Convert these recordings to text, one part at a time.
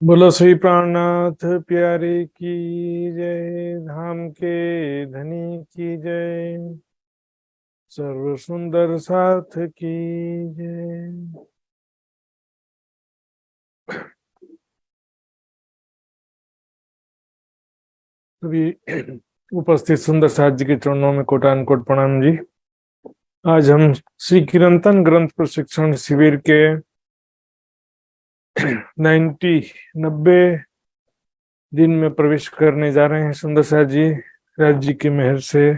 बोलो श्री प्राणनाथ प्यारे की जय। धाम के धनी की जय। सर्व सुंदर साथ की जय। सभी उपस्थित सुंदर साथ जी के चरणों में कोटान कोट प्रणाम जी। आज हम श्री कीर्तन ग्रंथ प्रशिक्षण शिविर के 90 दिन में प्रवेश करने जा रहे हैं। सुंदर साथ जी राज जी की मेहर से,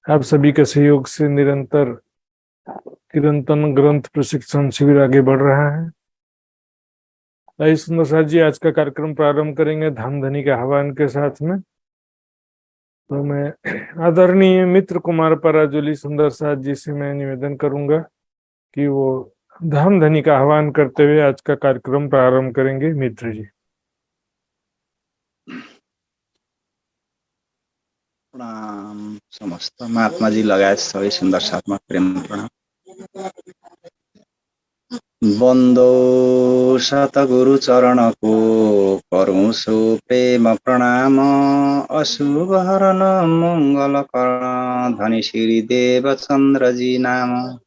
आप सभी के सहयोग से निरंतर कीर्तन ग्रंथ प्रशिक्षण शिविर आगे बढ़ रहा है। आइए सुंदर साथ जी, आज का कार्यक्रम प्रारंभ करेंगे धामधनी के आह्वान के साथ में। तो मैं आदरणीय मित्र कुमार पराजुली सुंदर साथ जी से मैं निवेदन करूंगा कि वो धामधनी का आह्वान करते हुए आज का कार्यक्रम प्रारंभ करेंगे। मित्र जी। प्रणाम। समस्त महात्मा जी लगायत सबै सुन्दर साथमा प्रेम प्रणाम। बन्दो सतगुरु चरणको करूँ सो प्रेम प्रणाम। अशुभ हरन मङ्गल करण धनी श्री देवचन्द्र जी नाम।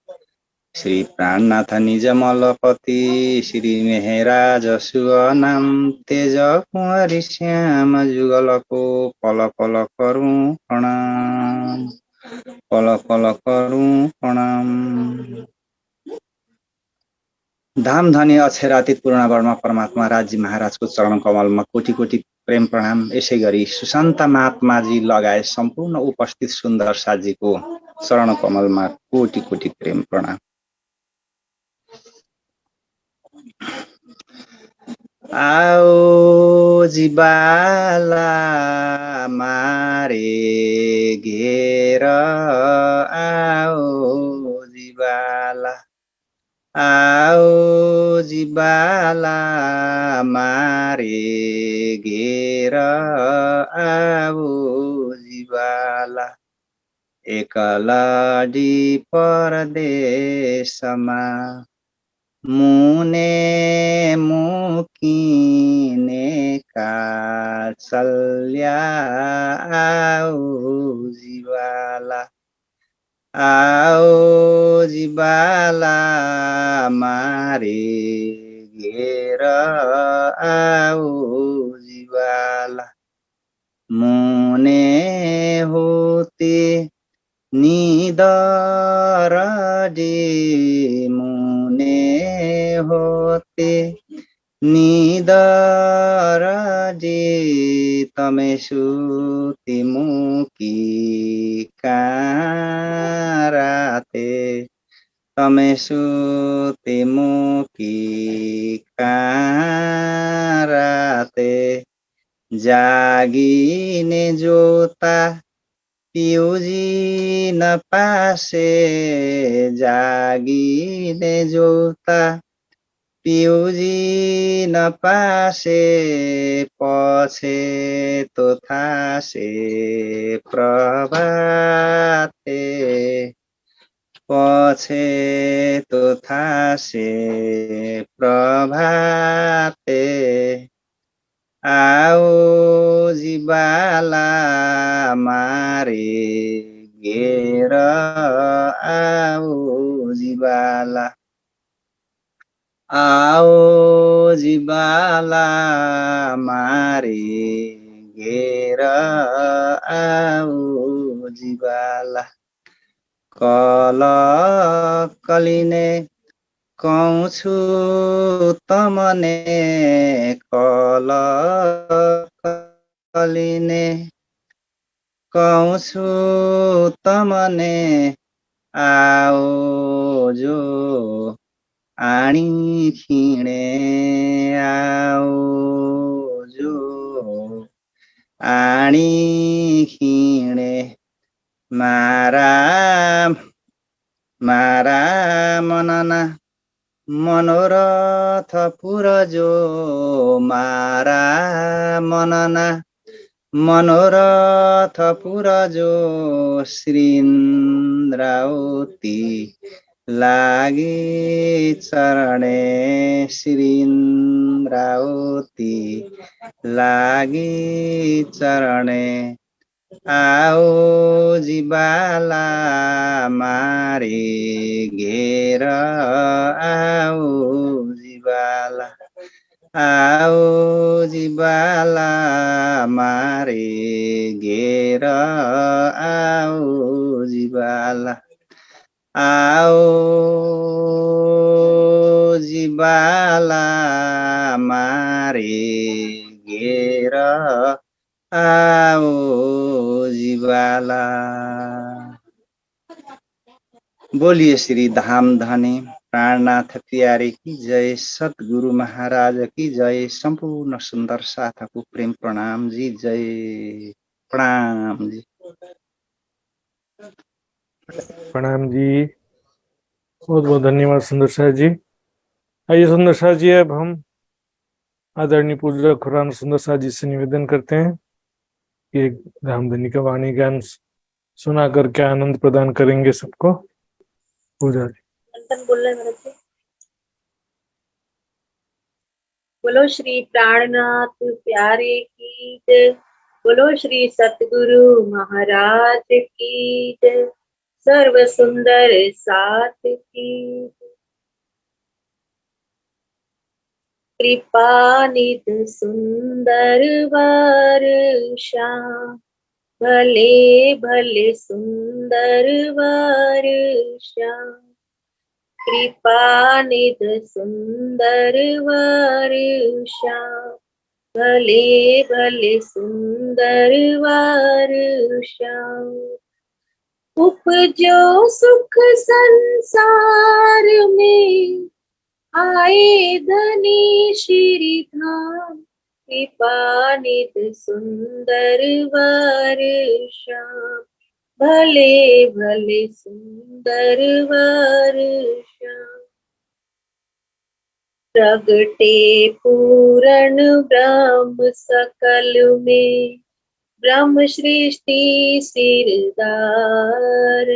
श्री प्राणनाथ निज मलपति श्री मेहराज शुभ नाम। तेज कुँवरी श्याम जुगलको पल पल करूँ प्रणाम। पल पल करूँ प्रणाम। धाम धनी अक्षरातीत पूर्णवर्मा परमात्मा राज्य महाराजको चरण कमलमा कोटि कोटि प्रेम प्रणाम। यसै गरी सुशान्त महात्माजी लगायत सम्पूर्ण उपस्थित सुन्दर साथीको चरण कमलमा कोटि कोटि प्रेम प्रणाम। आओ जिबाला मारे घेर आओ जिबाला। आओ जिबाला मारे घेर आओ जिबाला। एकलाडी परदेशमा मुने मुकिने काचल्या आओ जिबाला। आओ जिबाला मारे घेर आओ जिबाला। मुने होते निदर मुने होते निदर तमे सुति मुकी काराते। तमे सुति मुकी काराते। जागिने जोता पिउजी न पासे। जागिने जोता पिउजी न पासे। पछे तो थासे प्रभाते। पछे तो थासे प्रभाते। आओ जिबाला मारे घेर आओ जिबाला। आओ जिबाला मारे घेर आओ जिबाला। कल कलिने कौछु तमने कल कलिने कौछु तमने। आओ जो आणी खिणे आओ जो आणी खिणे। मारा मारा मनना मनोरथ पुरजो। मारा मनना मनोरथ पुरजो। श्री इन्द्रावती लागि चरणे श्री इन्द्रावती लागि चरणे आओ जीवाला मारे घेर आओ जीवाला आओ जीवाला मारे घेर आओ जीवाला आओ जीवाला मारे घेर आओ जीवाला। बोलिए श्री धाम धनी प्राणनाथ प्यारे की जय, सतगुरु महाराज की जय, संपूर्ण सुंदर साथा को प्रेम प्रणाम जी, जय प्रणाम जी। प्रणाम जी, बहुत बहुत धन्यवाद सुंदर साह जी। आइए सुंदर साह जी, अब हम आदरणीय पूज्य खुरान सुंदर साह जी से निवेदन करते हैं कि एक रामधनी का वाणी ज्ञान सुना करके आनंद प्रदान करेंगे सबको। पूजा जी। बोलो श्री प्राणनाथ प्यारे की जय, बोलो श्री सतगुरु महाराज की जय, सर्व सुंदर साथ की जय। कृपा निध सुंदर वर्षा, भले भले सुंदर वर्षा, कृपा निध सुंदर वर्षा, भले भले सुंदर वर्षा। उपजो सुख संसार में, आए धनी श्री धाम, कृपा निध सुंदर वर्षा, भले भले सुंदर वर्षा। प्रगटे पूरण ब्रह्म सकल में, ब्रह्म सृष्टि सिरदार।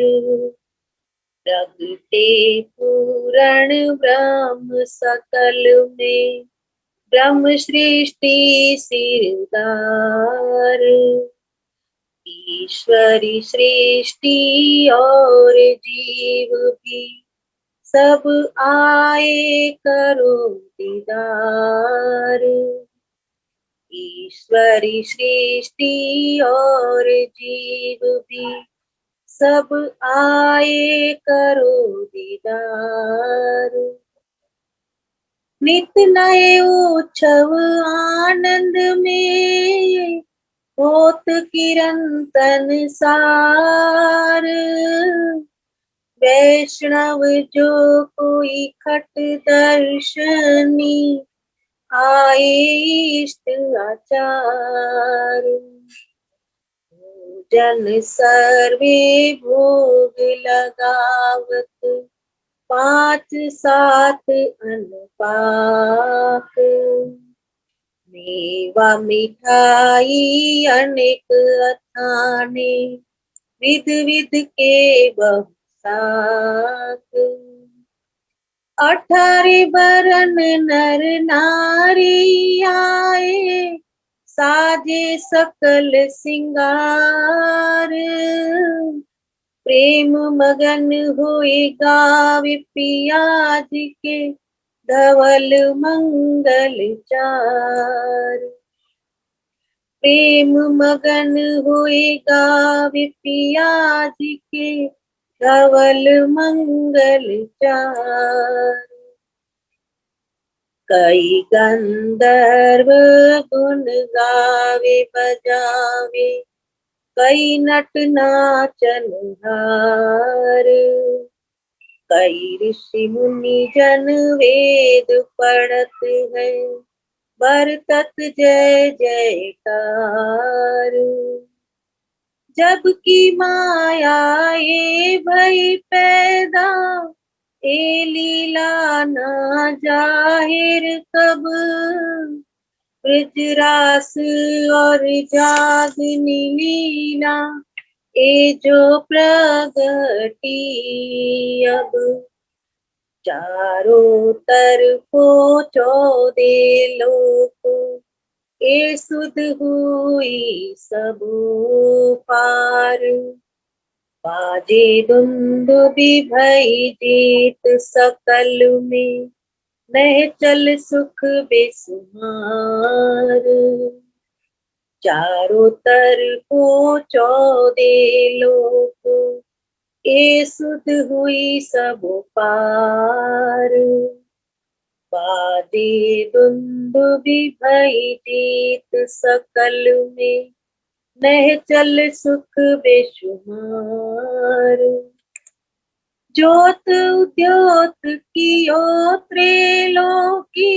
प्रगटे पूरण ब्रह्म सकल में, ब्रह्म सृष्टि सिरदार। ईश्वरी सृष्टि और जीव भी सब आए करो दीदार। ईश्वरी सृष्टि और जीव भी सब आए करो दीदार। नित नए उत्सव आनंद में, होत किरंतन सार। वैष्णव जो कोई खट दर्शनी, आए इष्ट आचार। जन सर्वे भोग लगावत, पाँच सात अनपाक। मेवा मिठाई अनेक अथाने, विध विध के बहु साक। 18 बरन नर नारी आए, साजे सकल सिंगार। प्रेम मगन हुए गावे पिया जी के, धवल मंगल चार। प्रेम मगन हुए गावे पिया जी के, धवल मंगल चार। कई गंधर्व गुण गावे बजावे, कई नट नाचन हार। कई ऋषि मुनि जन वेद पढ़त है, बरतत जय जयकार। जबकि माया ये भई पैदा, ए लीला ना जाहिर कब। ब्रजरास और जागनी लीला, ए जो प्रगटी अब। चारों तरफों 14 लोक ए सुध हुई सब पार। बाजे दुंदुभि भई जीत सकल में नह चल सुख बेसुमार। चारों तरफों 14 लोक ए सुध हुई सब पार। बाजे दुंदुभि भई जीत सकल में नह चल सुख बेशुमार। ज्योत उद्योत कियो त्रैलोकी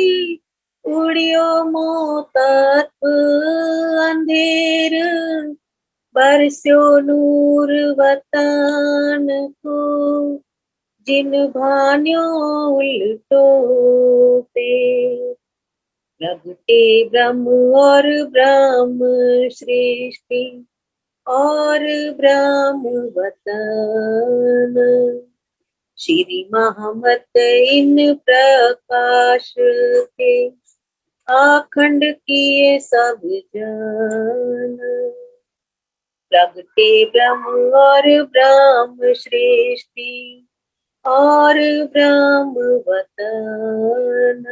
उड़ियो मोह अंधेर। बरस्यो नूर वतन को जिन भान्यो उल्टो पे। प्रगटे ब्रह्म और ब्रह्म सृष्टि और ब्रह्म वतन। श्री महमत इन प्रकाश के आखंड किए सब जन। प्रगटे ब्रह्म और ब्रह्म सृष्टि और ब्रह्म वतन।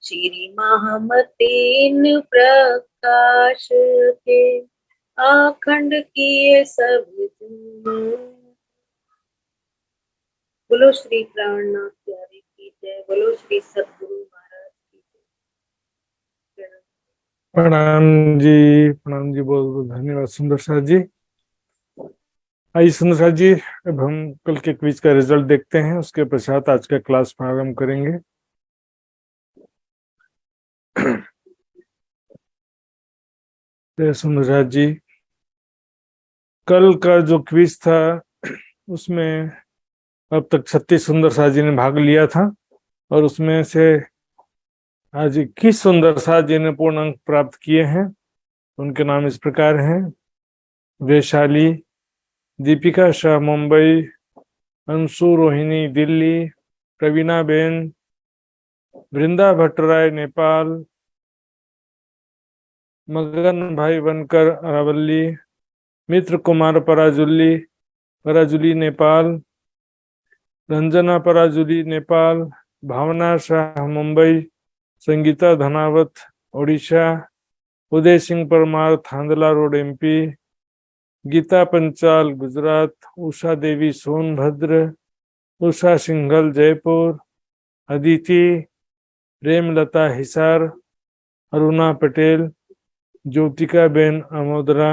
श्री महमत इन प्रकाश के आखंड किए सब जन। बोलो श्री प्राणनाथ प्यारे की जय। बोलो श्री सद्गुरु महाराज की जय। प्रणाम जी, बहुत बहुत धन्यवाद सुंदर साथ जी। आइए सुंदर साथ जी, अब हम कल के क्विज का रिजल्ट देखते हैं, उसके पश्चात आज का क्लास प्रारंभ करेंगे। सुंदर साथ जी, कल का जो क्विज था उसमें अब तक 36 सुंदर साथ जी ने भाग लिया था, और उसमें से आज 21 सुंदर साथ जी ने पूर्ण अंक प्राप्त किए हैं। उनके नाम इस प्रकार हैं: वैशाली, दीपिका शाह मुंबई, अंशु रोहिणी दिल्ली, प्रवीणा बेन, वृंदा भट्टराय नेपाल, मगन भाई बनकर अरावली, मित्र कुमार पराजुली नेपाल, रंजना पराजुली नेपाल, भावना शाह मुंबई, संगीता धनावत ओडिशा, उदय सिंह परमार थांदला रोड एमपी, गीता पंचाल गुजरात, उषा देवी सोनभद्र, उषा सिंघल जयपुर, अदिति, प्रेमलता हिसार, अरुणा पटेल, ज्योतिका बेन अमोदरा,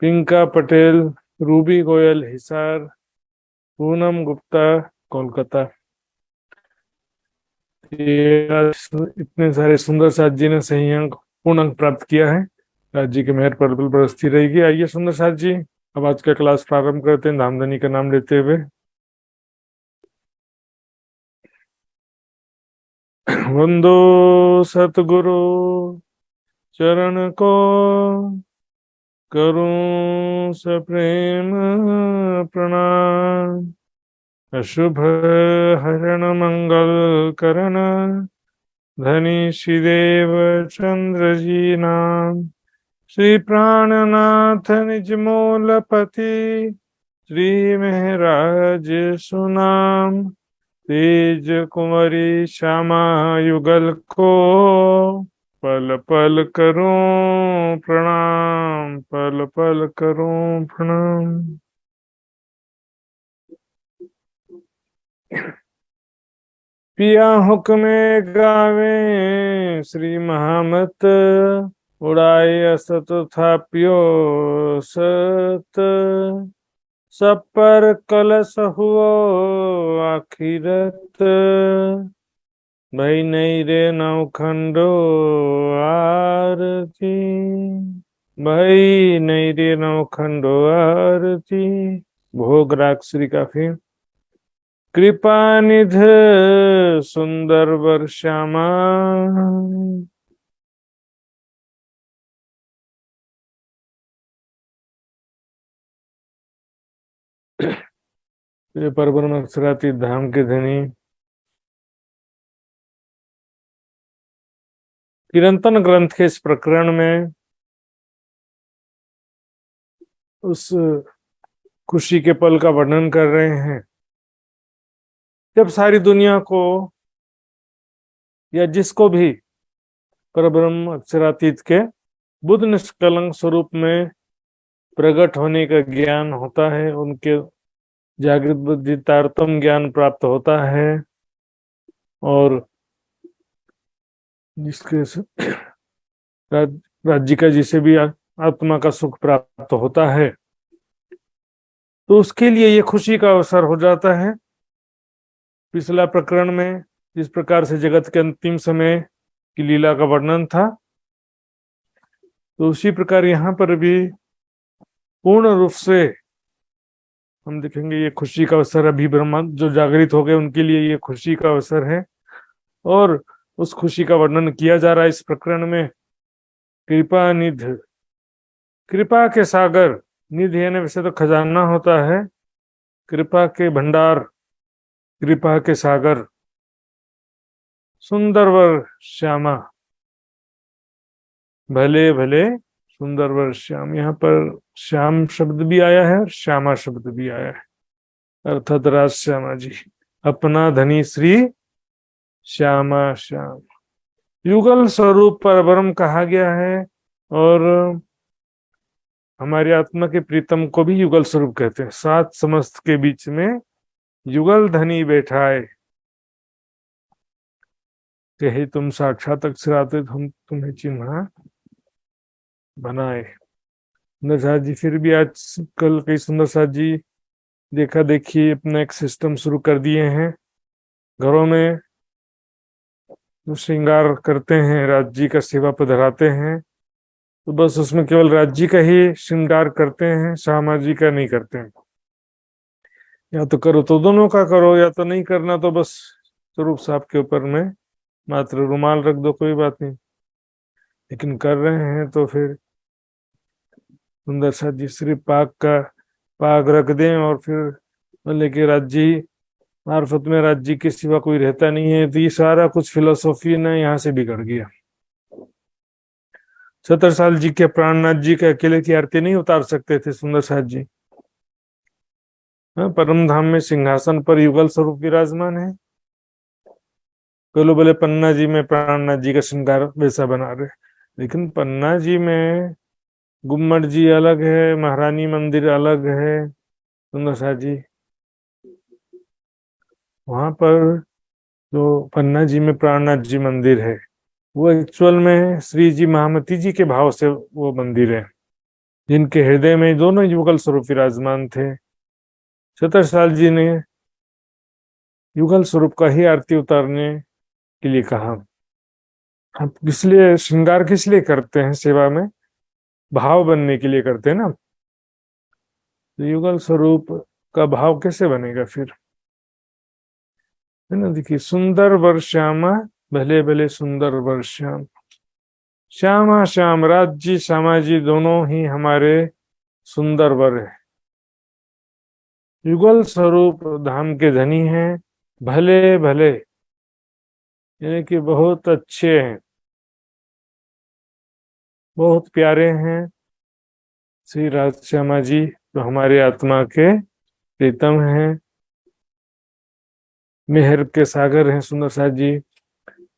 पिंका पटेल, रूबी गोयल हिसार, पूनम गुप्ता कोलकाता। इतने सारे सुंदर साथ जी ने सही अंक पूर्ण अंक प्राप्त किया है। राज जी के मेहर पर बिल्कुल बरसती रहेगी। आइए सुंदर साथ जी, अब आज का क्लास प्रारंभ करते हैं धामधनी का नाम लेते हुए। वंदो सतगुरु चरण को, करूं सप्रेम प्रणाम। अशुभ हरण मंगल करण, धनी श्रीदेव चंद्र जी नाम। श्री प्राणनाथ निज मूलपति, श्री महराज सुनाम। तेज कुंवरी श्यामा युगल को, पल पल करूं प्रणाम, पल पल करूं प्रणाम। पिया हुक्म गावे श्री महामत, उड़ाए असत थापियो सत। सब पर कलश हुओ आखिरत, भई नहीं रे नवखंडो आरती, भई नहीं रे नवखंडो आरती। भोग राग श्री काफी। कृपा निध सुंदर वर श्यामा, ये परब्रह्म अक्षरातीत धाम के धनी चिरंतन ग्रंथ के इस प्रकरण में उस खुशी के पल का वर्णन कर रहे हैं जब सारी दुनिया को या जिसको भी परब्रह्म अक्षरातीत के बुद्ध निष्कलंक स्वरूप में प्रकट होने का ज्ञान होता है, उनके जागृत बुद्धि तारतम्य ज्ञान प्राप्त होता है और जिसके राज्य का जिसे भी आत्मा का सुख प्राप्त होता है तो उसके लिए ये खुशी का अवसर हो जाता है। पिछला प्रकरण में जिस प्रकार से जगत के अंतिम समय की लीला का वर्णन था तो उसी प्रकार यहाँ पर भी पूर्ण रूप से हम देखेंगे ये खुशी का अवसर अभी ब्रह्मा जो जागृत हो गए उनके लिए ये खुशी का अवसर है और उस खुशी का वर्णन किया जा रहा है इस प्रकरण में। कृपा निध, कृपा के सागर, निधि यानी वैसे तो खजाना होता है, कृपा के भंडार, कृपा के सागर, सुंदर वर श्यामा, भले भले सुंदर वर श्याम। यहाँ पर श्याम शब्द भी आया है और श्यामा शब्द भी आया है, अर्थात राज श्यामा जी, अपना धनी श्री श्यामा श्याम। युगल स्वरूप परब्रह्म कहा गया है और हमारी आत्मा के प्रीतम को भी युगल स्वरूप कहते हैं। सात समस्त के बीच में युगल धनी बैठा है, कहे तुम साक्षात अक्षरातीत हम तुम्हें चिन्हा बनाए। सुंदर साथ जी फिर भी आज कल कई सुंदर साथ जी देखा देखी अपना एक सिस्टम शुरू कर दिए हैं। घरों में जो श्रृंगार करते हैं, राज्य का सेवा पधराते हैं तो बस उसमें केवल राज्य का ही श्रृंगार करते हैं, श्यामा जी का नहीं करते हैं। या तो करो तो दोनों का करो, या तो नहीं करना तो बस स्वरूप साहब के ऊपर में मात्र रुमाल रख दो, कोई बात नहीं। लेकिन कर रहे हैं तो फिर सुंदर सा जी सिर्फ पाक का पाक रख दें और फिर बोले कि राज्य मार्फत में राज्य के सिवा कोई रहता नहीं है, तो ये सारा कुछ फिलोसॉफी ने यहाँ से बिगड़ गया। 70 साल जी के प्राणनाथ जी के अकेले की आरती नहीं उतार सकते थे सुंदर साथ जी। परम धाम में सिंहासन पर युगल स्वरूप विराजमान है। बोलो बोले पन्ना जी में प्राणनाथ जी का श्रृंगार वैसा बना रहे, लेकिन पन्ना जी में गुम्मट जी अलग है, महारानी मंदिर अलग है सुंदर साथ जी। वहां पर जो पन्ना जी में प्राणनाथ जी मंदिर है वो एक्चुअल में श्री जी महामती जी के भाव से वो मंदिर है, जिनके हृदय में दोनों युगल स्वरूप विराजमान थे। 70 साल जी ने युगल स्वरूप का ही आरती उतारने के लिए कहा। हम इसलिए श्रृंगार किस लिए करते हैं सेवा में? भाव बनने के लिए करते हैं ना। तो युगल स्वरूप का भाव कैसे बनेगा फिर, है ना। देखिए, सुंदर वर श्यामा, भले भले सुंदर वर श्याम। श्यामा श्याम, राज्य श्यामा जी दोनों ही हमारे सुंदर वर है, युगल स्वरूप धाम के धनी हैं, भले भले यानी कि बहुत अच्छे हैं, बहुत प्यारे हैं श्री राज श्यामा जी, जो हमारे आत्मा के प्रीतम हैं, मेहर के सागर हैं सुंदर साथ जी।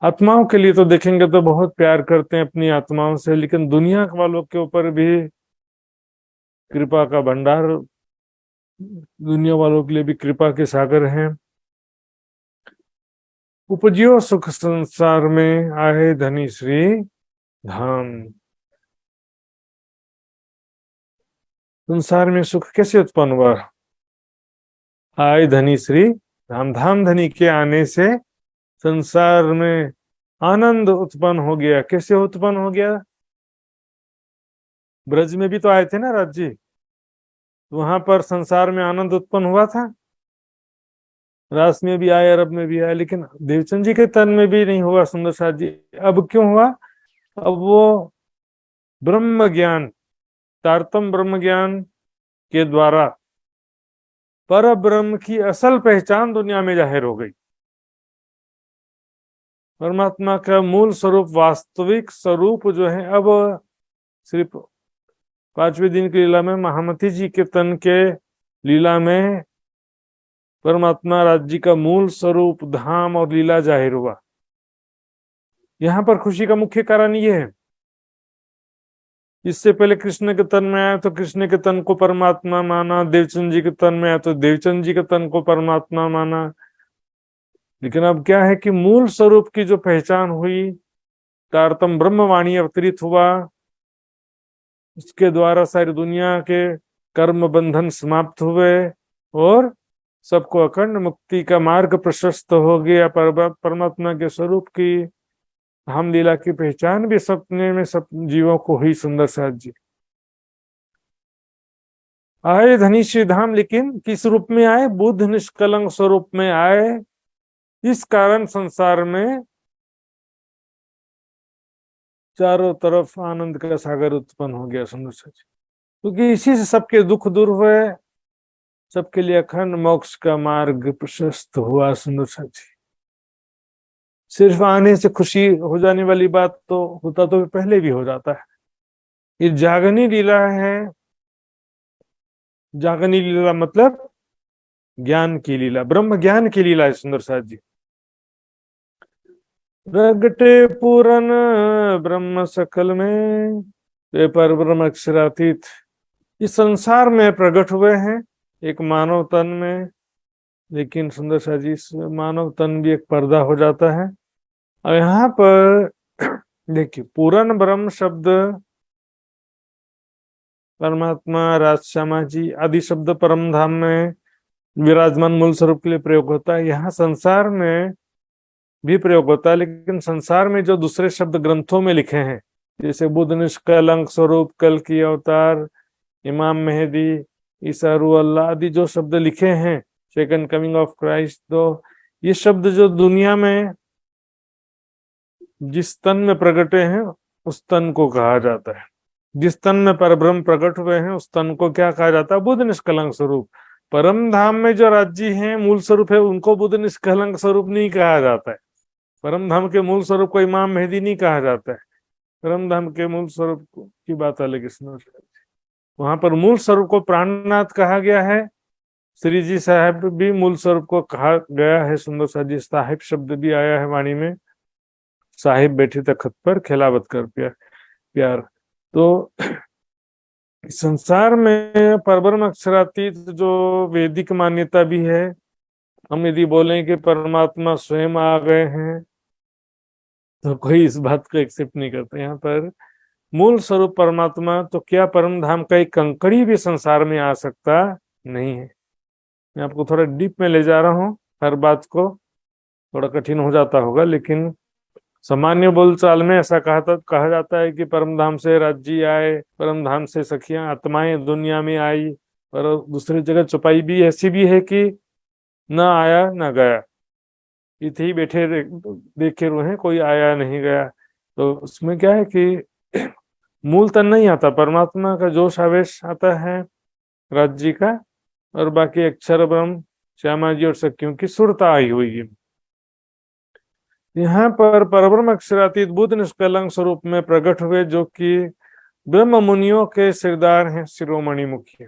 आत्माओं के लिए तो देखेंगे तो बहुत प्यार करते हैं अपनी आत्माओं से, लेकिन दुनिया वालों के ऊपर भी कृपा का भंडार, दुनिया वालों के लिए भी कृपा के सागर हैं। उपजियो सुख संसार में आए धनी श्री धाम। संसार में सुख कैसे उत्पन्न हुआ? आए धनी श्री धाम, धाम धनी के आने से संसार में आनंद उत्पन्न हो गया। कैसे उत्पन्न हो गया? ब्रज में भी तो आए थे ना राज्य, वहां पर संसार में आनंद उत्पन्न हुआ था। रास में भी आए, अरब में भी आए, लेकिन देवचंद जी के तन में भी नहीं हुआ सुंदर साथ जी। अब क्यों हुआ? अब वो ब्रह्म ज्ञान, तारतम ब्रह्म ज्ञान के द्वारा पर ब्रह्म की असल पहचान दुनिया में जाहिर हो गई। परमात्मा का मूल स्वरूप, वास्तविक स्वरूप जो है, अब सिर्फ 5वें दिन की लीला में, महामती जी के तन के लीला में परमात्मा राज्य का मूल स्वरूप, धाम और लीला जाहिर हुआ। यहाँ पर खुशी का मुख्य कारण ये है, इससे पहले कृष्ण के तन में आया तो कृष्ण के तन को परमात्मा माना, देवचंद जी के तन में आया तो देवचंद जी के तन को परमात्मा माना। लेकिन अब क्या है कि मूल स्वरूप की जो पहचान हुई, तारतम ब्रह्मवाणी अवतरित हुआ, उसके द्वारा सारी दुनिया के कर्म बंधन समाप्त हुए और सबको अखंड मुक्ति का मार्ग प्रशस्त हो गया। परमात्मा के स्वरूप की हम लीला की पहचान भी सपने में सब जीवों को हुई। सुंदर साथ जी आए धनी श्री धाम, लेकिन किस रूप में आए? बुद्ध निष्कलंक स्वरूप में आए। इस कारण संसार में चारों तरफ आनंद का सागर उत्पन्न हो गया। सुंदर साथ जी, क्योंकि इसी से सबके दुख दूर हुए, सबके लिए अखंड मोक्ष का मार्ग प्रशस्त हुआ। सुंदर साथ जी, सिर्फ आने से खुशी हो जाने वाली बात तो होता तो पहले भी हो जाता है। ये जागनी लीला है। जागनी लीला मतलब ज्ञान की लीला, ब्रह्म ज्ञान की लीला है। सुंदर साथ जी, प्रगटे पूरन ब्रह्म सकल में, वे पर ब्रह्म अक्षरातीत। इस संसार में प्रकट हुए हैं एक मानव तन में, लेकिन सुंदर साथ जी, इस मानव तन भी एक पर्दा हो जाता है। और यहाँ पर देखिए, पूरन ब्रह्म शब्द परमात्मा, राजश्यामा जी आदि शब्द परम धाम में विराजमान मूल स्वरूप के लिए प्रयोग होता है। यहाँ संसार में भी प्रयोग होता है, लेकिन संसार में जो दूसरे शब्द ग्रंथों में लिखे हैं, जैसे बुद्ध निष्कलंक स्वरूप, कल की अवतार, इमाम मेहदी, ईसा रूह अल्लाह आदि जो शब्द लिखे हैं, सेकंड कमिंग ऑफ क्राइस्ट, तो ये शब्द जो दुनिया में जिस तन में प्रकटे हैं उस तन को कहा जाता है। जिस तन में परब्रह्म प्रकट हुए हैं उस तन को क्या कहा जाता है? बुद्ध निष्कलंक स्वरूप। परम धाम में जो राज्य हैं, मूल स्वरूप है, उनको बुद्ध निष्कलंक स्वरूप नहीं कहा जाता है। परम धाम के मूल स्वरूप को इमाम मेहदी नहीं कहा जाता है। परम धाम के मूल स्वरूप की बात अलग है। वहां पर मूल स्वरूप को प्राणनाथ कहा गया है। श्री जी साहब भी मूल स्वरूप को कहा गया है। सुंदर सा जी, साहिब शब्द भी आया है वाणी में। साहिब बैठे तखत पर खिलावत कर प्यार। तो संसार में परब्रह्म अक्षरातीत जो वैदिक मान्यता भी है, हम यदि बोलें कि परमात्मा स्वयं आ गए हैं तो कोई इस बात को एक्सेप्ट नहीं करता। यहाँ पर मूल स्वरूप परमात्मा, तो क्या परम धाम का एक कंकड़ी भी संसार में आ सकता नहीं है। मैं आपको थोड़ा डीप में ले जा रहा हूँ, हर बात को थोड़ा कठिन हो जाता होगा, लेकिन सामान्य बोलचाल में ऐसा कहा जाता है कि परम धाम से राज्य आए, परम धाम से सखियां आत्माएं दुनिया में आई। पर दूसरी जगह चौपाई भी ऐसी भी है कि न आया न गया, इथे ही बैठे देखे रुहे, कोई आया नहीं गया। तो उसमें क्या है कि मूल तन नहीं आता, परमात्मा का जोश आवेश आता है राज्य का, और बाकी अक्षर ब्रह्म श्यामा जी और सखियों की सुरता आई हुई है। यहाँ पर परब्रह्म अक्षरातीत बुद्ध निष्कलंक स्वरूप में प्रकट हुए, जो कि ब्रह्म मुनियों के सिरदार हैं, शिरोमणि मुखिया।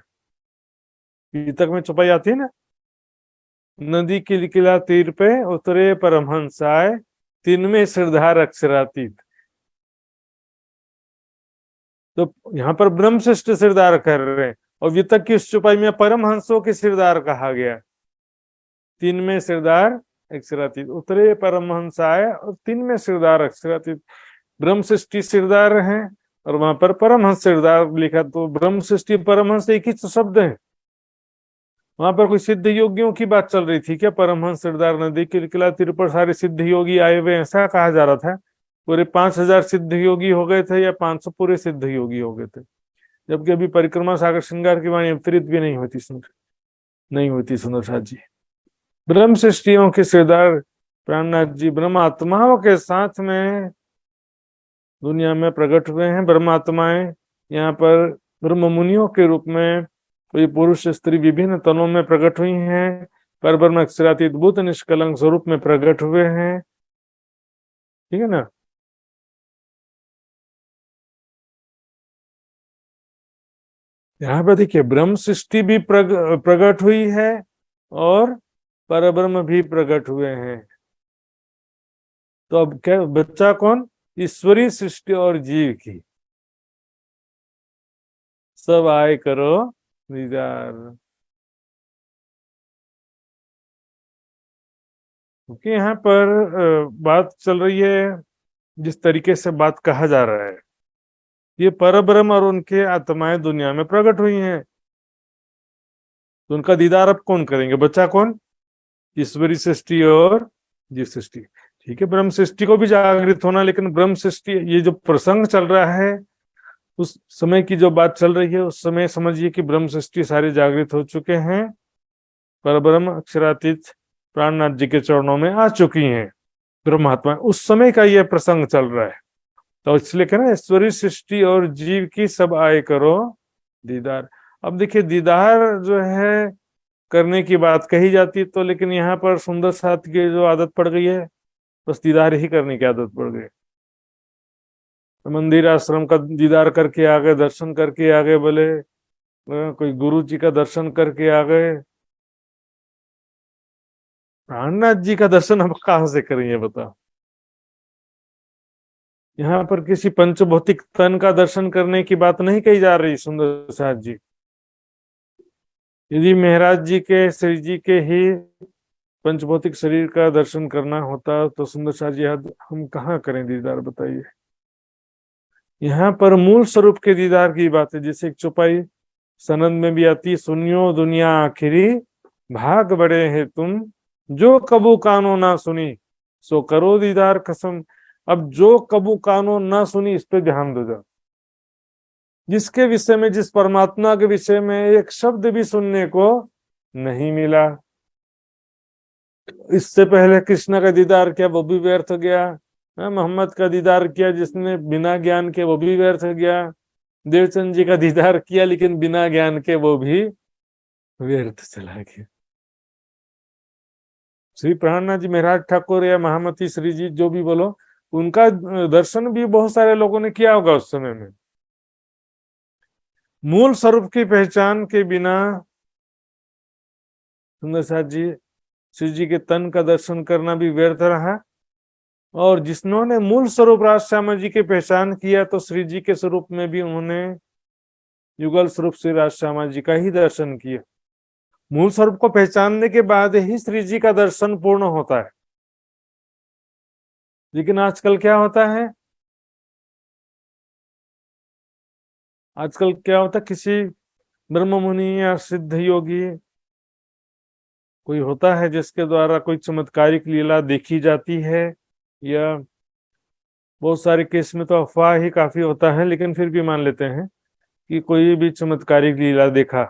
तक में चौपाई आती है ना, नदी किलकिला तीर पे उतरे परमहंस आए, तिनमें सिरदार अक्षरातीत। तो यहाँ पर ब्रह्म श्रेष्ठ सिरदार कर रहे हैं, और वितक की उस चौपाई में परमहंसों के सिरदार कहा गया। तिनमें सिरदार अक्षरातीत, उतरे परमहंस आए और तिनमें सिरदार अक्षरातीत। ब्रह्म सृष्टि सिरदार हैं और वहां पर परमहंस सिरदार लिखा, तो ब्रह्म सृष्टि परमहंस एक ही शब्द है। वहां पर कोई सिद्ध योगियों की बात चल रही थी क्या? परमहंस सिरदार नदी किलकिला तीर पर सारे सिद्ध योगी आए हुए, ऐसा कहा जा रहा था? पूरे 5000 सिद्ध योगी हो गए थे या 500 पूरे सिद्ध योगी हो गए थे? जबकि अभी परिक्रमा सागर श्रृंगार की वाणी अवतरित भी नहीं होती। सुंदर साथ जी, ब्रह्म सृष्टियों के सिरदार प्राणनाथ जी ब्रह्म आत्माओं के साथ में दुनिया में प्रकट हुए हैं। ब्रह्म आत्माएं यहाँ पर ब्रह्म मुनियों के रूप में तो ये पुरुष स्त्री विभिन्न तनों में प्रकट हुई हैं, परब्रह्म अक्षरातीत भूत निष्कलंक स्वरूप में प्रकट हुए हैं। ठीक है ना। यहाँ पे देखिए ब्रह्म सृष्टि भी प्रकट हुई है और परब्रह्म भी प्रकट हुए हैं। तो अब क्या बच्चा कौन? ईश्वरी सृष्टि और जीव की सब आए करो दीदार। क्योंकि यहाँ पर बात चल रही है, जिस तरीके से बात कहा जा रहा है, ये परब्रह्म और उनके आत्माएं दुनिया में प्रकट हुई हैं, तो उनका दीदार अब कौन करेंगे? बच्चा कौन? ईश्वरी सृष्टि और जीव सृष्टि। ठीक है, ब्रह्म सृष्टि को भी जागृत होना, लेकिन ब्रह्म सृष्टि ये जो प्रसंग चल रहा है उस समय की जो बात चल रही है, उस समय समझिए कि ब्रह्म सृष्टि सारे जागृत हो चुके हैं, परब्रह्म अक्षरातीत प्राणनाथ जी के चरणों में आ चुकी हैं ब्रह्मात्मा, उस समय का यह प्रसंग चल रहा है। तो इसलिए कहना ईश्वरी सृष्टि और जीव की सब आए करो दीदार। अब देखिए दीदार जो है करने की बात कही जाती तो, लेकिन यहाँ पर सुंदर साथ की जो आदत पड़ गई है, बस दीदार ही करने की आदत पड़ गई। तो मंदिर आश्रम का दीदार करके आ गए, दर्शन करके आ गए, बोले कोई गुरु जी का दर्शन करके आ गए, प्राणनाथ जी का दर्शन हम कहाँ से करेंगे बताओ। यहाँ पर किसी पंचभौतिक तन का दर्शन करने की बात नहीं कही जा रही सुंदर साथ जी। यदि महाराज जी के श्री जी के ही पंचभौतिक शरीर का दर्शन करना होता तो सुंदर साथ जी हम कहाँ करें दीदार बताइए। यहाँ पर मूल स्वरूप के दीदार की बात है। जैसे एक चौपाई सनद में भी आती, सुनियो दुनिया आखिरी भाग बड़े हैं तुम, जो कबू कानो ना सुनी सो करो दीदार कसम। अब जो कबू कानो ना सुनी, इस पे ध्यान दो जाओ। जिसके विषय में, जिस परमात्मा के विषय में एक शब्द भी सुनने को नहीं मिला, इससे पहले कृष्ण का दीदार किया वो भी व्यर्थ गया, मोहम्मद का दीदार किया जिसने बिना ज्ञान के, वो भी व्यर्थ गया, देवचंद जी का दीदार किया लेकिन बिना ज्ञान के, वो भी व्यर्थ चला गया। श्री प्राणनाथ जी महाराज ठाकुर या महामती श्री जी जो भी बोलो, उनका दर्शन भी बहुत सारे लोगों ने किया होगा उस समय में। मूल स्वरूप की पहचान के बिना सुंदर साथ जी श्री जी के तन का दर्शन करना भी व्यर्थ रहा। और जिन्होंने मूल स्वरूप राज श्यामा जी की पहचान किया, तो श्री जी के स्वरूप में भी उन्होंने युगल स्वरूप श्री राज श्यामा जी का ही दर्शन किया। मूल स्वरूप को पहचानने के बाद ही श्री जी का दर्शन पूर्ण होता है। लेकिन आजकल क्या होता है, आजकल क्या होता है, किसी ब्रह्म मुनि या सिद्ध योगी कोई होता है जिसके द्वारा कोई चमत्कारिक लीला देखी जाती है, या बहुत सारे केस में तो अफवाह ही काफी होता है, लेकिन फिर भी मान लेते हैं कि कोई भी चमत्कारिक लीला देखा,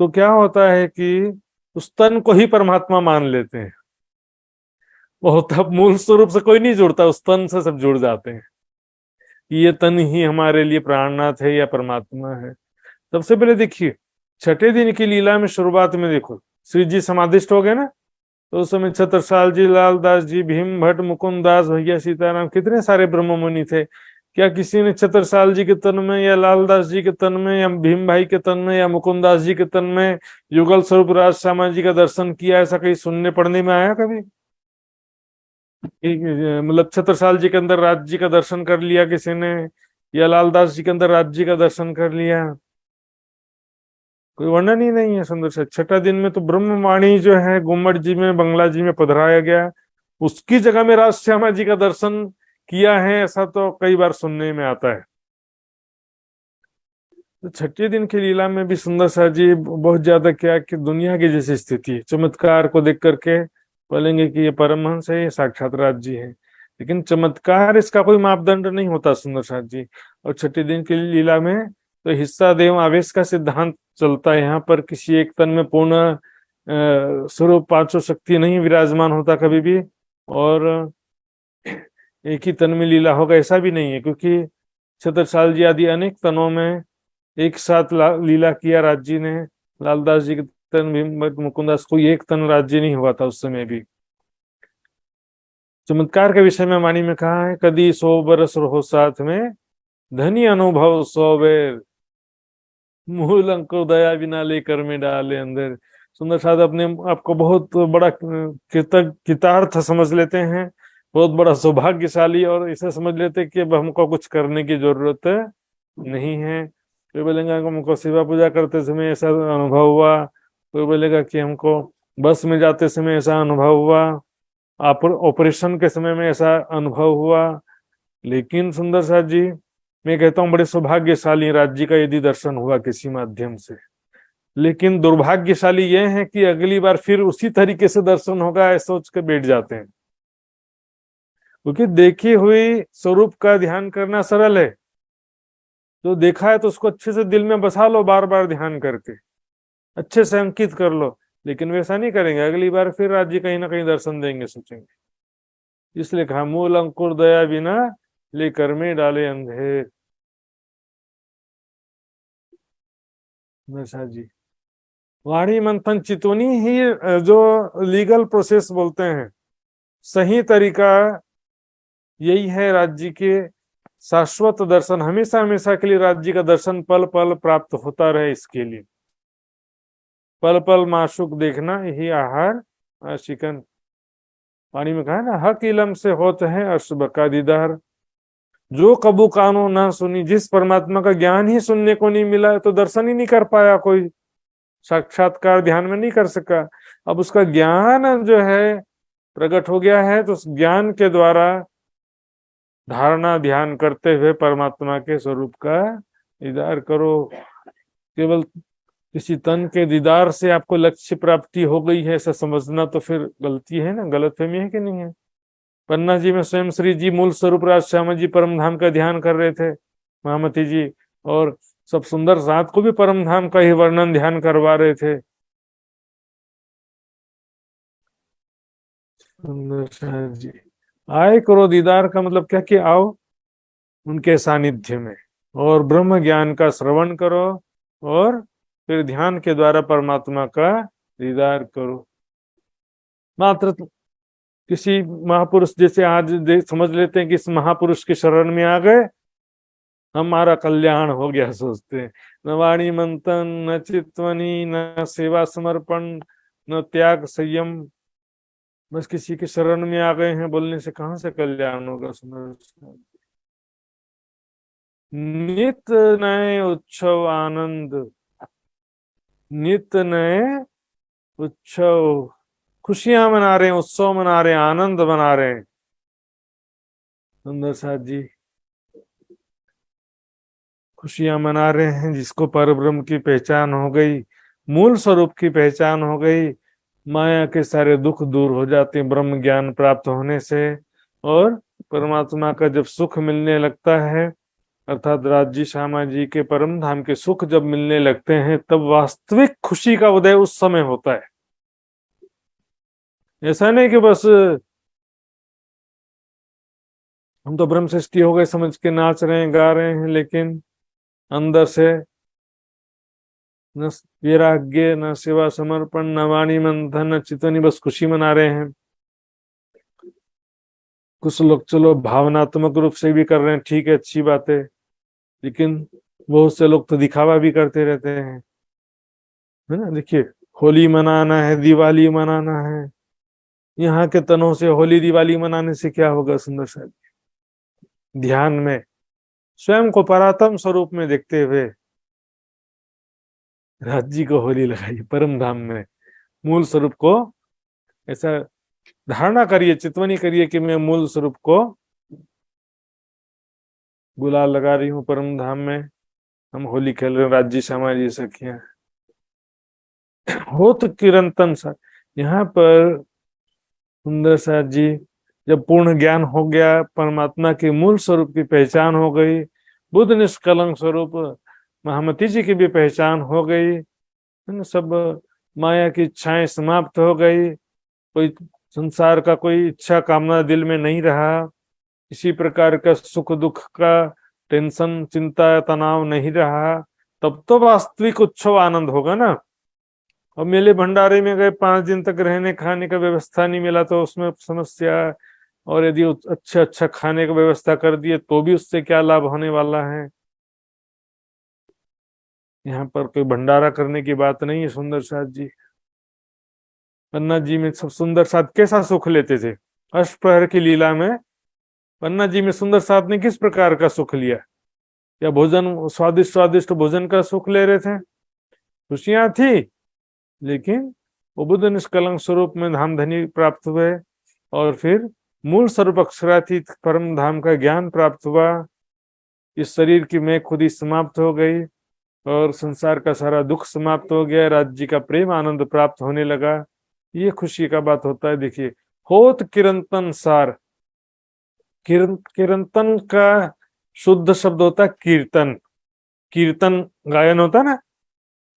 तो क्या होता है कि उस तन को ही परमात्मा मान लेते हैं। वो तब मूल स्वरूप से कोई नहीं जुड़ता, उस तन से सब जुड़ जाते हैं कि ये तन ही हमारे लिए प्राणनाथ है या परमात्मा है। सबसे पहले देखिए छठे दिन की लीला में शुरुआत में देखो श्री जी समाधिष्ट हो गए ना, तो उस समय छत्रसाल जी, लालदास जी, भीम भट्ट, मुकुंद दास, भैया सीताराम, कितने सारे ब्रह्म मुनि थे। क्या किसी ने छत्रसाल जी के तन में या लालदास जी के तन में या भीम भाई के तन में या मुकुंद दास जी के तन में युगल स्वरूप राज श्यामा जी का दर्शन किया? ऐसा कहीं सुनने पढ़ने में आया कभी? मतलब छत्रसाल जी के अंदर राज जी का दर्शन कर लिया किसी ने, या लालदास जी के अंदर राज जी का दर्शन कर लिया? कोई वर्णन ही नहीं है सुंदर से। छठा दिन में तो ब्रह्मवाणी जो है गुम्मट जी में, बंगला जी में पधराया गया, उसकी जगह में राज श्यामा जी का दर्शन किया है, ऐसा तो कई बार सुनने में आता है। तो छठे दिन की लीला में भी सुंदर सा जी बहुत ज्यादा क्या कि दुनिया की जैसी स्थिति है, चमत्कार को देख करके बोलेंगे कि ये परमहंस है, ये साक्षात राज जी है, लेकिन चमत्कार इसका कोई मापदंड नहीं होता सुंदर साथ जी। और छठे दिन की लीला में तो हिस्सा देव आवेश का सिद्धांत चलता है। यहाँ पर किसी एक तन में पूर्ण स्वरूप पांचों शक्ति नहीं विराजमान होता कभी भी, और एक ही तन में लीला होगा ऐसा भी नहीं है, क्योंकि छत्रसाल जी आदि अनेक तनों में एक साथ लीला किया राज्य ने। लालदास जी के तन भी मुकुंदास को एक तन राज्य नहीं हुआ था उस समय भी। चमत्कार के विषय में वाणी में कहा है, कदी 100 बरस रहो साथ में, धनी अनुभव 100 बेर, मूल अंकुर दया बिना लेकर में डाले अंदर। सुंदर साध अपने आपको बहुत बड़ा कृतार्थ समझ लेते हैं, बहुत बड़ा सौभाग्यशाली, और इसे समझ लेते हैं कि अब हमको कुछ करने की जरूरत नहीं है। कोई बोलेगा कि हमको सेवा पूजा करते समय ऐसा अनुभव हुआ, कोई बोलेगा कि हमको बस में जाते समय ऐसा अनुभव हुआ, ऑपरेशन के समय में ऐसा अनुभव हुआ। लेकिन सुंदर साथ जी, मैं कहता हूँ बड़े सौभाग्यशाली राज्य का यदि दर्शन हुआ किसी माध्यम से। लेकिन दुर्भाग्यशाली यह है कि अगली बार फिर उसी तरीके से दर्शन होगा ऐसा सोच के बैठ जाते हैं। क्योंकि देखी हुई स्वरूप का ध्यान करना सरल है, जो देखा है तो उसको अच्छे से दिल में बसा लो, बार बार ध्यान करके अच्छे से अंकित कर लो। लेकिन वैसा नहीं करेंगे, अगली बार फिर राज्य कहीं ना कहीं दर्शन देंगे सोचेंगे। इसलिए कहा, मूल अंकुर दया बिना लेकर में डाले अंधेर। नशा जी, वाणी मंथन चितवनी ही जो लीगल प्रोसेस बोलते हैं, सही तरीका यही है। राज्य के शाश्वत दर्शन, हमेशा हमेशा के लिए राज्य का दर्शन पल पल प्राप्त होता रहे, इसके लिए पल पल माशुक देखना यही आहार आशिकन। पानी में कहा है ना, हक इलम से होते हैं अशुभ का दीदार। जो कबू कानो ना सुनी, जिस परमात्मा का ज्ञान ही सुनने को नहीं मिला तो दर्शन ही नहीं कर पाया, कोई साक्षात्कार ध्यान में नहीं कर सका। अब उसका ज्ञान जो है प्रकट हो गया है, तो उस ज्ञान के द्वारा धारणा ध्यान करते हुए परमात्मा के स्वरूप का दीदार करो। केवल किसी तन के दीदार से आपको लक्ष्य प्राप्ति हो गई है ऐसा समझना तो फिर गलती है ना, गलतफहमी है कि नहीं है। पन्ना जी में स्वयं श्री जी मूल स्वरूप राज श्यामा जी परम धाम का ध्यान कर रहे थे, महामती जी, और सब सुंदर साथ को भी परम धाम का ही वर्णन ध्यान करवा रहे थे। सुंदर साथ जी, आए करो दीदार का मतलब क्या, कि आओ उनके सानिध्य में और ब्रह्म ज्ञान का श्रवण करो, और फिर ध्यान के द्वारा परमात्मा का दीदार करो। मात्र किसी महापुरुष, जैसे आज समझ लेते हैं कि इस महापुरुष के शरण में आ गए हमारा कल्याण हो गया, सोचते हैं। न वाणी मंथन, न चितवनी, न सेवा समर्पण, न त्याग संयम, बस किसी के शरण में आ गए हैं बोलने से कहां से कल्याण होगा। नित नए उत्सव आनंद, नित नए उत्सव, खुशियां मना रहे हैं, उत्सव मना रहे हैं, आनंद मना रहे हैं। सुंदर साथ जी खुशियां मना रहे हैं, जिसको परब्रह्म की पहचान हो गई, मूल स्वरूप की पहचान हो गई, माया के सारे दुख दूर हो जाते हैं ब्रह्म ज्ञान प्राप्त होने से। और परमात्मा का जब सुख मिलने लगता है, अर्थात राज्य श्यामा जी के परम धाम के सुख जब मिलने लगते हैं, तब वास्तविक खुशी का उदय उस समय होता है। ऐसा नहीं कि बस हम तो ब्रह्म सृष्टि हो गए समझ के नाच रहे हैं, गा रहे हैं, लेकिन अंदर से न वैराग्य, न सेवा समर्पण, न वाणी मंथन, न चितवनी, बस खुशी मना रहे हैं। कुछ लोग चलो भावनात्मक रूप से भी कर रहे हैं, ठीक है, अच्छी बात है, लेकिन बहुत से लोग तो दिखावा भी करते रहते हैं, है ना। देखिए, होली मनाना है, दिवाली मनाना है, यहाँ के तनों से होली दिवाली मनाने से क्या होगा। सुंदर साहब, ध्यान में स्वयं को परात्म स्वरूप में देखते हुए राज्य को होली लगाइए, परम धाम में मूल स्वरूप को ऐसा धारणा करिए, चितवनी करिए कि मैं मूल स्वरूप को गुलाल लगा रही हूँ, परम धाम में हम होली खेल रहे हैं, राज्य श्यामा जी सखियां हो तो किरंतन सा। यहाँ पर सुंदर साथ जी, जब पूर्ण ज्ञान हो गया, परमात्मा के मूल स्वरूप की पहचान हो गई, बुद्ध निष्कलंक स्वरूप महामती जी की भी पहचान हो गई, है ना, सब माया की इच्छाएं समाप्त हो गई, कोई संसार का कोई इच्छा कामना दिल में नहीं रहा, किसी प्रकार का सुख दुख का टेंशन चिंता तनाव नहीं रहा, तब तो वास्तविक उत्सव आनंद होगा ना। और मेले भंडारे में गए, 5 दिन तक रहने खाने का व्यवस्था नहीं मिला तो उसमें समस्या, और यदि अच्छा अच्छा खाने का व्यवस्था कर दिए तो भी उससे क्या लाभ होने वाला है। यहाँ पर कोई भंडारा करने की बात नहीं है। सुंदर साथ जी, पन्ना जी में सब सुंदर साथ कैसा सुख लेते थे। अष्टप्रहर की लीला में पन्ना जी में सुंदर साथ ने किस प्रकार का सुख लिया। या भोजन, स्वादिष्ट स्वादिष्ट भोजन का सुख ले रहे थे, खुशियां थी, लेकिन वो बुद्ध निष्कलंक स्वरूप में धाम धनी प्राप्त हुए, और फिर मूल स्वरूप अक्षरातीत परम धाम का ज्ञान प्राप्त हुआ। इस शरीर की मैं खुद ही समाप्त हो गई और संसार का सारा दुख समाप्त हो गया, राज्य का प्रेम आनंद प्राप्त होने लगा। ये खुशी का बात होता है। देखिए, होत किरंतन सार, किरंतन का शुद्ध शब्द होता है कीर्तन। कीर्तन गायन होता है ना,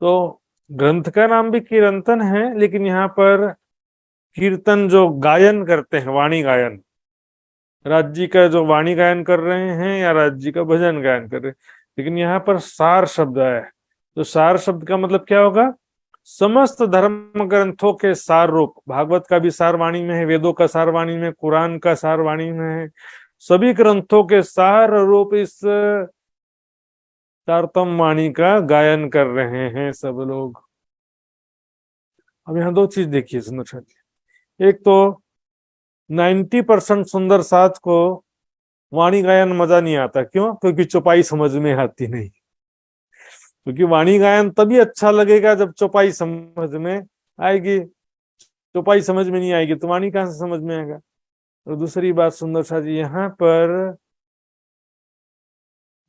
तो ग्रंथ का नाम भी कीर्तन है, लेकिन यहाँ पर कीर्तन जो गायन करते हैं, वाणी गायन, राज्य का जो वाणी गायन कर रहे हैं या राज्य का भजन गायन कर रहे हैं। लेकिन यहाँ पर सार शब्द है, तो सार शब्द का मतलब क्या होगा? समस्त धर्म ग्रंथों के सार रूप। भागवत का भी सार वाणी में है, वेदों का सार वाणी में, कुरान का सार वाणी में है। सभी ग्रंथों के सार रूप इस तारतम वाणी का गायन कर रहे हैं सब लोग। अब यहाँ दो चीज देखिए सुंदर साथ, एक तो 90% सुंदर साथ को वाणी गायन मजा नहीं आता। क्यों? क्योंकि चौपाई समझ में आती नहीं। क्योंकि वाणी गायन तभी अच्छा लगेगा जब चौपाई समझ में आएगी। चौपाई समझ में नहीं आएगी तो वाणी कहाँ से समझ में आएगा। और दूसरी बात सुंदर सा जी, यहाँ पर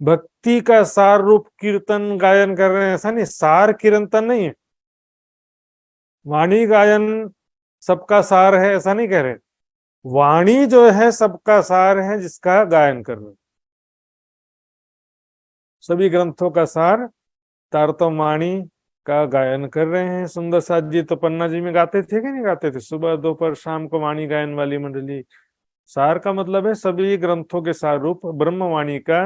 भक्ति का सार रूप कीर्तन गायन कर रहे हैं, ऐसा नहीं, सार कीर्तन नहीं है। वाणी गायन सबका सार है ऐसा नहीं कह रहे, वाणी जो है सबका सार है जिसका गायन कर रहे हैं। सभी ग्रंथों का सार तारतम वाणी का गायन कर रहे हैं। सुंदर साथ जी तो पन्ना जी में गाते थे कि नहीं गाते थे? सुबह दोपहर शाम को वाणी गायन वाली मंडली। सार का मतलब है सभी ग्रंथों के सार रूप ब्रह्मवाणी का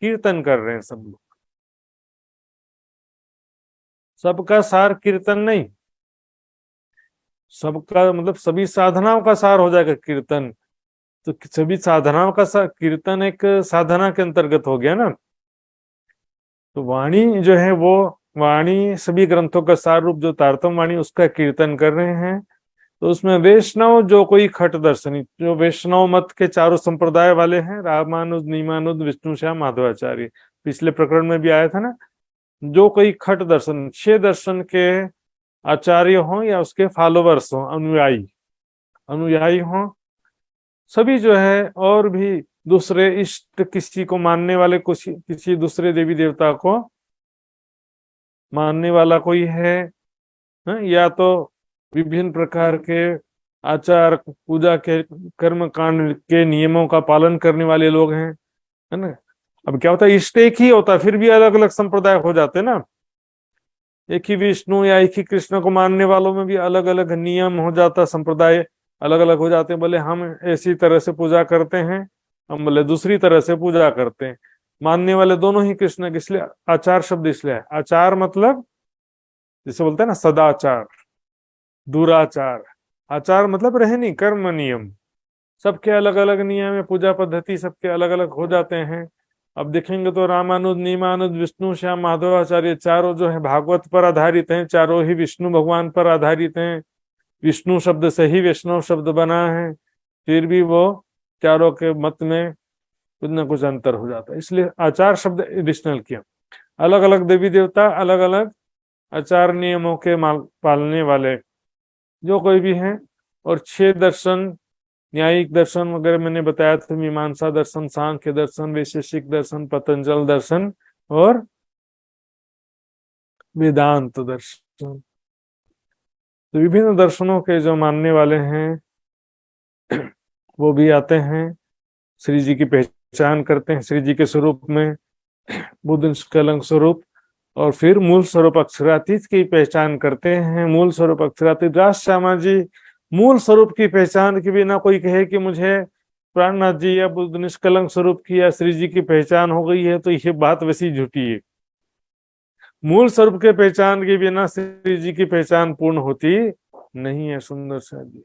कीर्तन कर रहे हैं सब लोग। सबका सार कीर्तन नहीं, सबका मतलब सभी साधनाओं का सार हो जाएगा कीर्तन। तो सभी साधनाओं का कीर्तन एक साधना के अंतर्गत हो गया ना। तो वाणी जो है वो वाणी सभी ग्रंथों का सार रूप जो तारतम वाणी उसका कीर्तन कर रहे हैं। तो उसमें वैष्णव जो कोई खट दर्शनी, जो वैष्णव मत के चारों संप्रदाय वाले हैं, रामानुज, नीमानुज, विष्णु श्याम, माधवाचार्य, पिछले प्रकरण में भी आया था ना। जो कोई खट दर्शन, 6 दर्शन के आचार्य हों या उसके फॉलोवर्स हों, अनुयायी अनुयायी हों, सभी जो है, और भी दूसरे इष्ट किसी को मानने वाले, कुछ किसी दूसरे देवी देवता को मानने वाला कोई है, या तो विभिन्न प्रकार के आचार पूजा के कर्म कांड के नियमों का पालन करने वाले लोग हैं, है ना। अब क्या होता है, इष्ट एक ही होता है, फिर भी अलग अलग संप्रदाय हो जाते हैं ना। एक ही विष्णु या एक ही कृष्ण को मानने वालों में भी अलग अलग नियम हो जाता, संप्रदाय अलग अलग हो जाते हैं। बोले हम ऐसी तरह से पूजा करते हैं, हम बोले दूसरी तरह से पूजा करते हैं। मानने वाले दोनों ही कृष्ण के, इसलिए आचार शब्द इसलिए है। आचार मतलब जैसे बोलते हैं ना सदाचार, दुराचार। आचार मतलब रहनी, कर्म, नियम। सबके अलग अलग नियम है, पूजा पद्धति सबके अलग अलग हो जाते हैं। अब देखेंगे तो रामानुज, नीमानुज, विष्णु श्याम, माधवाचार्य चारों जो है भागवत पर आधारित हैं, चारों ही विष्णु भगवान पर आधारित हैं। विष्णु शब्द से ही वैष्णव शब्द बना है, फिर भी वो चारों के मत में कुछ न कुछ अंतर हो जाता है। इसलिए आचार शब्द एडिशनल किया। अलग अलग देवी देवता, अलग अलग आचार नियमों के पालने वाले जो कोई भी हैं। और 6 दर्शन, न्यायिक दर्शन वगैरह मैंने बताया था, मीमांसा दर्शन, सांख्य दर्शन, वैशेषिक दर्शन, पतंजल दर्शन और वेदांत दर्शन। तो विभिन्न दर्शनों के जो मानने वाले हैं वो भी आते हैं, श्री जी की पहचान करते हैं, श्री जी के स्वरूप में, बुद्ध निष्कलंक स्वरूप, और फिर मूल स्वरूप अक्षरातीत की पहचान करते हैं। मूल स्वरूप अक्षरातीत, राज श्यामा जी मूल स्वरूप की पहचान के बिना कोई कहे कि मुझे प्राणनाथ जी या बुद्ध निष्कलंक स्वरूप की या श्री जी की पहचान हो गई है, तो ये बात वैसी झूठी है। मूल स्वरूप के पहचान के बिना श्री जी की पहचान पूर्ण होती नहीं है। सुंदर सा जी,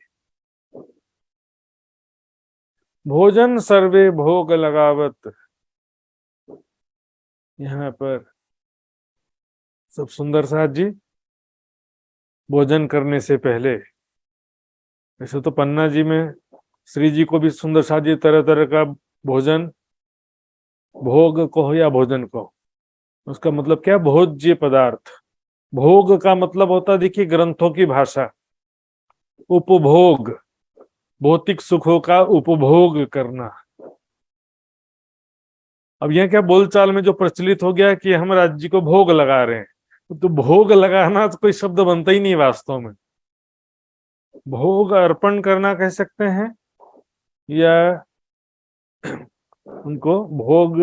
भोजन सर्वे भोग लगावत, यहाँ पर सब सुंदर साथ जी भोजन करने से पहले, वैसे तो पन्ना जी में श्री जी को भी सुंदर साथ जी तरह तरह का भोजन, भोग कहो या भोजन कहो, उसका मतलब क्या, भोज्य पदार्थ। भोग का मतलब होता है, देखिए ग्रंथों की भाषा, उपभोग, भौतिक सुखों का उपभोग करना। अब यह क्या बोलचाल में जो प्रचलित हो गया है कि हम राज्य को भोग लगा रहे हैं, तो भोग लगाना तो कोई शब्द बनता ही नहीं वास्तव में। भोग अर्पण करना कह सकते हैं, या उनको भोग,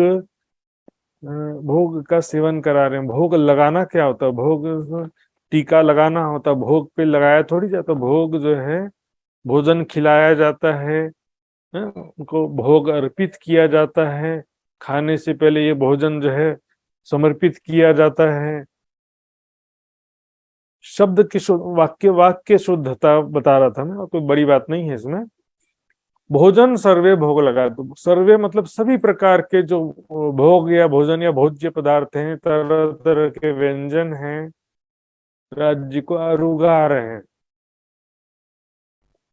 भोग का सेवन करा रहे हैं। भोग लगाना क्या होता है, भोग टीका लगाना होता है, भोग पे लगाया थोड़ी जाता। भोग जो है भोजन खिलाया जाता है, उनको भोग अर्पित किया जाता है। खाने से पहले ये भोजन जो है समर्पित किया जाता है। शब्द की वाक्य वाक्य शुद्धता बता रहा था मैं, कोई बड़ी बात नहीं है इसमें। भोजन सर्वे भोग लगा, तो सर्वे मतलब सभी प्रकार के जो भोग या भोजन या भोज्य पदार्थ हैं, तरह तरह के व्यंजन हैं, राज्य को आरुगा रहे हैं,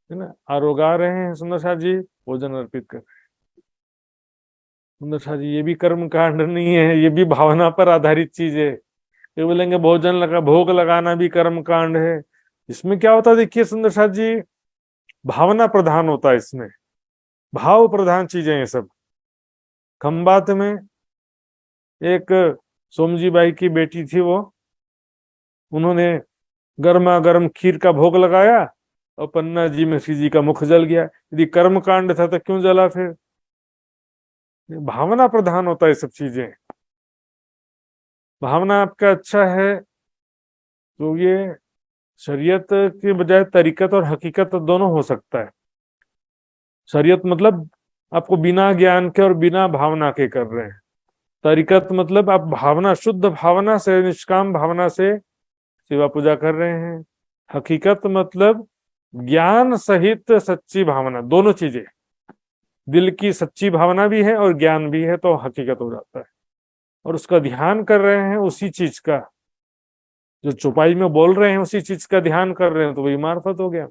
है ना, आरोगा रहे हैं सुंदर शाह जी, भोजन अर्पित कर। सुंदर शाह जी ये भी कर्म कांड नहीं है, ये भी भावना पर आधारित चीज है। ये बोलेंगे भोजन लगा, भोग लगाना भी कर्म कांड है। इसमें क्या होता है देखिए सुंदर शाह जी, भावना प्रधान होता है इसमें, भाव प्रधान चीजें ये सब। खंबात में एक सोमजी बाई की बेटी थी, वो उन्होंने गर्मा गर्म खीर का भोग लगाया और पन्ना जी में श्री जी का मुख जल गया। यदि कर्म कांड था तो क्यों जला फिर? भावना प्रधान होता है सब चीजें। भावना आपका अच्छा है तो ये शरीयत के बजाय तरीकत और हकीकत दोनों हो सकता है। शरीयत मतलब आपको बिना ज्ञान के और बिना भावना के कर रहे हैं। तरीकत मतलब आप भावना, शुद्ध भावना से, निष्काम भावना से सेवा पूजा कर रहे हैं। हकीकत मतलब ज्ञान सहित सच्ची भावना, दोनों चीजें, दिल की सच्ची भावना भी है और ज्ञान भी है, तो हकीकत हो जाता है। और उसका ध्यान कर रहे हैं, उसी चीज का जो चौपाई में बोल रहे हैं उसी चीज का ध्यान कर रहे हैं, तो वही मार्फत हो गया।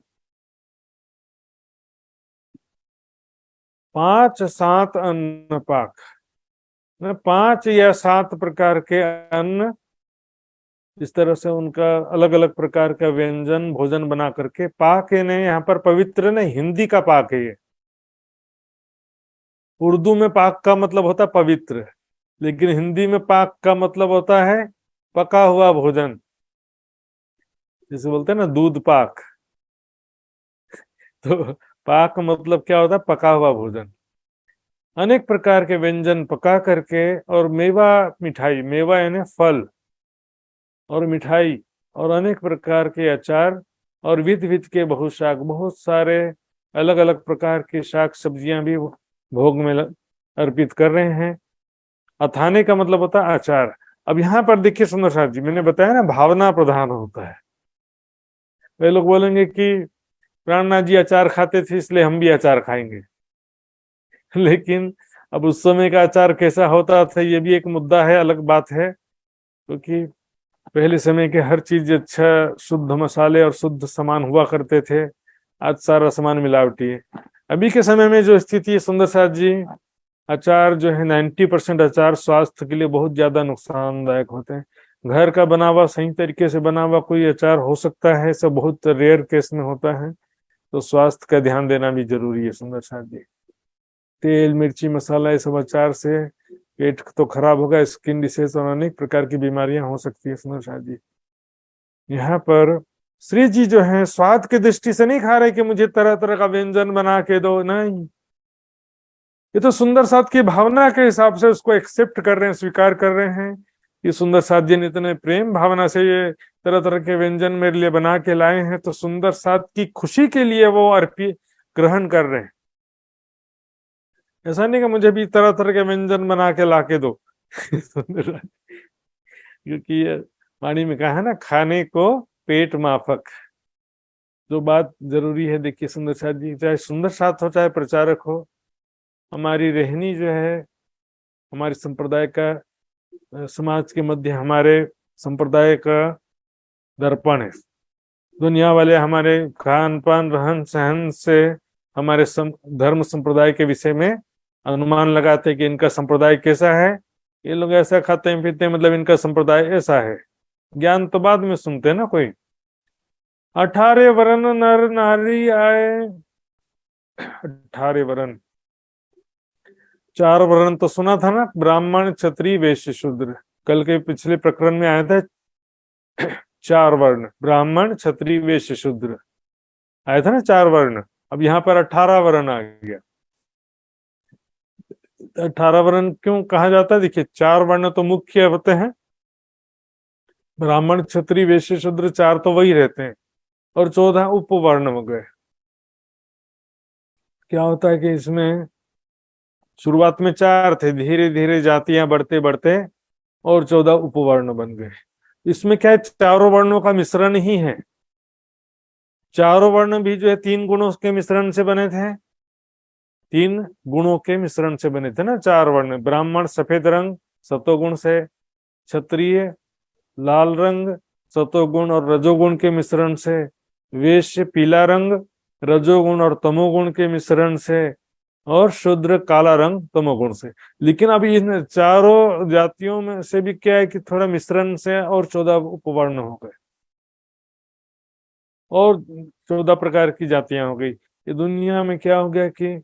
5-7 अन्न पाक, 5 या 7 प्रकार के अन्न, इस तरह से उनका अलग अलग प्रकार का व्यंजन भोजन बना करके, पाक है नहीं यहाँ पर पवित्र नहीं, हिंदी का पाक है ये। उर्दू में पाक का मतलब होता है पवित्र, लेकिन हिंदी में पाक का मतलब होता है पका हुआ भोजन। जैसे बोलते हैं ना दूध पाक, तो पाक मतलब क्या होता है, पका हुआ भोजन। अनेक प्रकार के व्यंजन पका करके, और मेवा मिठाई, मेवा यानी फल और मिठाई, और अनेक प्रकार के अचार, और विध विध के बहुत शाक, बहुत सारे अलग अलग प्रकार के शाक सब्जियां भी भोग में अर्पित कर रहे हैं। अथाने का मतलब होता है अचार। अब यहाँ पर देखिए सुंदर साहब जी, मैंने बताया ना भावना प्रधान होता है। वे लोग बोलेंगे कि प्राणनाथ जी अचार खाते थे इसलिए हम भी अचार खाएंगे। लेकिन अब उस समय का अचार कैसा होता था ये भी एक मुद्दा है, अलग बात है। क्योंकि पहले समय के हर चीज अच्छा, शुद्ध मसाले और शुद्ध सामान हुआ करते थे। आज सारा सामान मिलावटी है। अभी के समय में जो स्थिति है सुंदर साथ जी, अचार जो है 90% अचार स्वास्थ्य के लिए बहुत ज्यादा नुकसानदायक होते हैं। घर का बना हुआ, सही तरीके से बना हुआ कोई अचार हो सकता है, सब बहुत रेयर केस में होता है। तो स्वास्थ्य का ध्यान देना भी जरूरी है सुंदर साथ जी। तेल मिर्ची मसाला ये सब अचार से पेट तो खराब होगा, स्किन डिसीज और अनेक प्रकार की बीमारियां हो सकती है सुंदर साथ जी। यहाँ पर श्री जी जो है स्वाद की दृष्टि से नहीं खा रहे कि मुझे तरह तरह का व्यंजन बना के दो, नहीं। ये तो सुंदर साथ की भावना के हिसाब से उसको एक्सेप्ट कर रहे हैं, स्वीकार कर रहे हैं कि सुंदर साथ जी ने इतने प्रेम भावना से ये तरह तरह के व्यंजन मेरे लिए बना के लाए हैं, तो सुंदर साथ की खुशी के लिए वो अर्पित ग्रहण कर रहे हैं। ऐसा नहीं कि मुझे भी तरह तरह के व्यंजन बना के ला के दो। क्योंकि वाणी में कहा है ना, खाने को पेट माफक। जो बात जरूरी है, देखिए सुंदर साथ जी, चाहे सुंदर साथ हो चाहे प्रचारक हो, हमारी रहनी जो है, हमारे संप्रदाय का, समाज के मध्य हमारे संप्रदाय का दर्पण है। दुनिया वाले हमारे खान पान रहन सहन से हमारे धर्म संप्रदाय के विषय में अनुमान लगाते हैं कि इनका संप्रदाय कैसा है। ये लोग ऐसा खाते हैं पीते हैं, मतलब इनका संप्रदाय ऐसा है। ज्ञान तो बाद में सुनते हैं ना। कोई 18 वर्ण नर नारी आए, 18 वर्ण, 4 वर्ण तो सुना था ना, ब्राह्मण क्षत्रिय वैश्य शूद्र। कल के पिछले प्रकरण में आया था 4 वर्ण, ब्राह्मण क्षत्रिय वैश्य शूद्र आया था ना 4 वर्ण। अब यहाँ पर 18 वर्ण आ गया। 18 वर्ण क्यों कहा जाता है? देखिए 4 वर्ण तो मुख्य होते हैं, ब्राह्मण क्षत्रिय वैश्य शूद्र 4 तो वही रहते हैं, और 14 उपवर्ण हो गए। क्या होता है कि इसमें शुरुआत में 4 थे, धीरे धीरे जातियां बढ़ते बढ़ते और 14 उपवर्ण बन गए। इसमें क्या है, चारों वर्णों का मिश्रण ही है। चारों वर्ण भी जो है 3 गुणों के मिश्रण से बने थे, 3 गुणों के मिश्रण से बने थे ना 4 वर्ण। ब्राह्मण सफेद रंग सतोगुण से, क्षत्रिय लाल रंग सतोगुण और रजोगुण के मिश्रण से, वैश्य पीला रंग रजोगुण और तमोगुण के मिश्रण से, और शूद्र काला रंग तमोगुण से। लेकिन अभी इन चारों जातियों में से भी क्या है कि थोड़ा मिश्रण से और 14 उपवर्ण हो गए, और 14 प्रकार की जातियां हो गई। ये दुनिया में क्या हो गया कि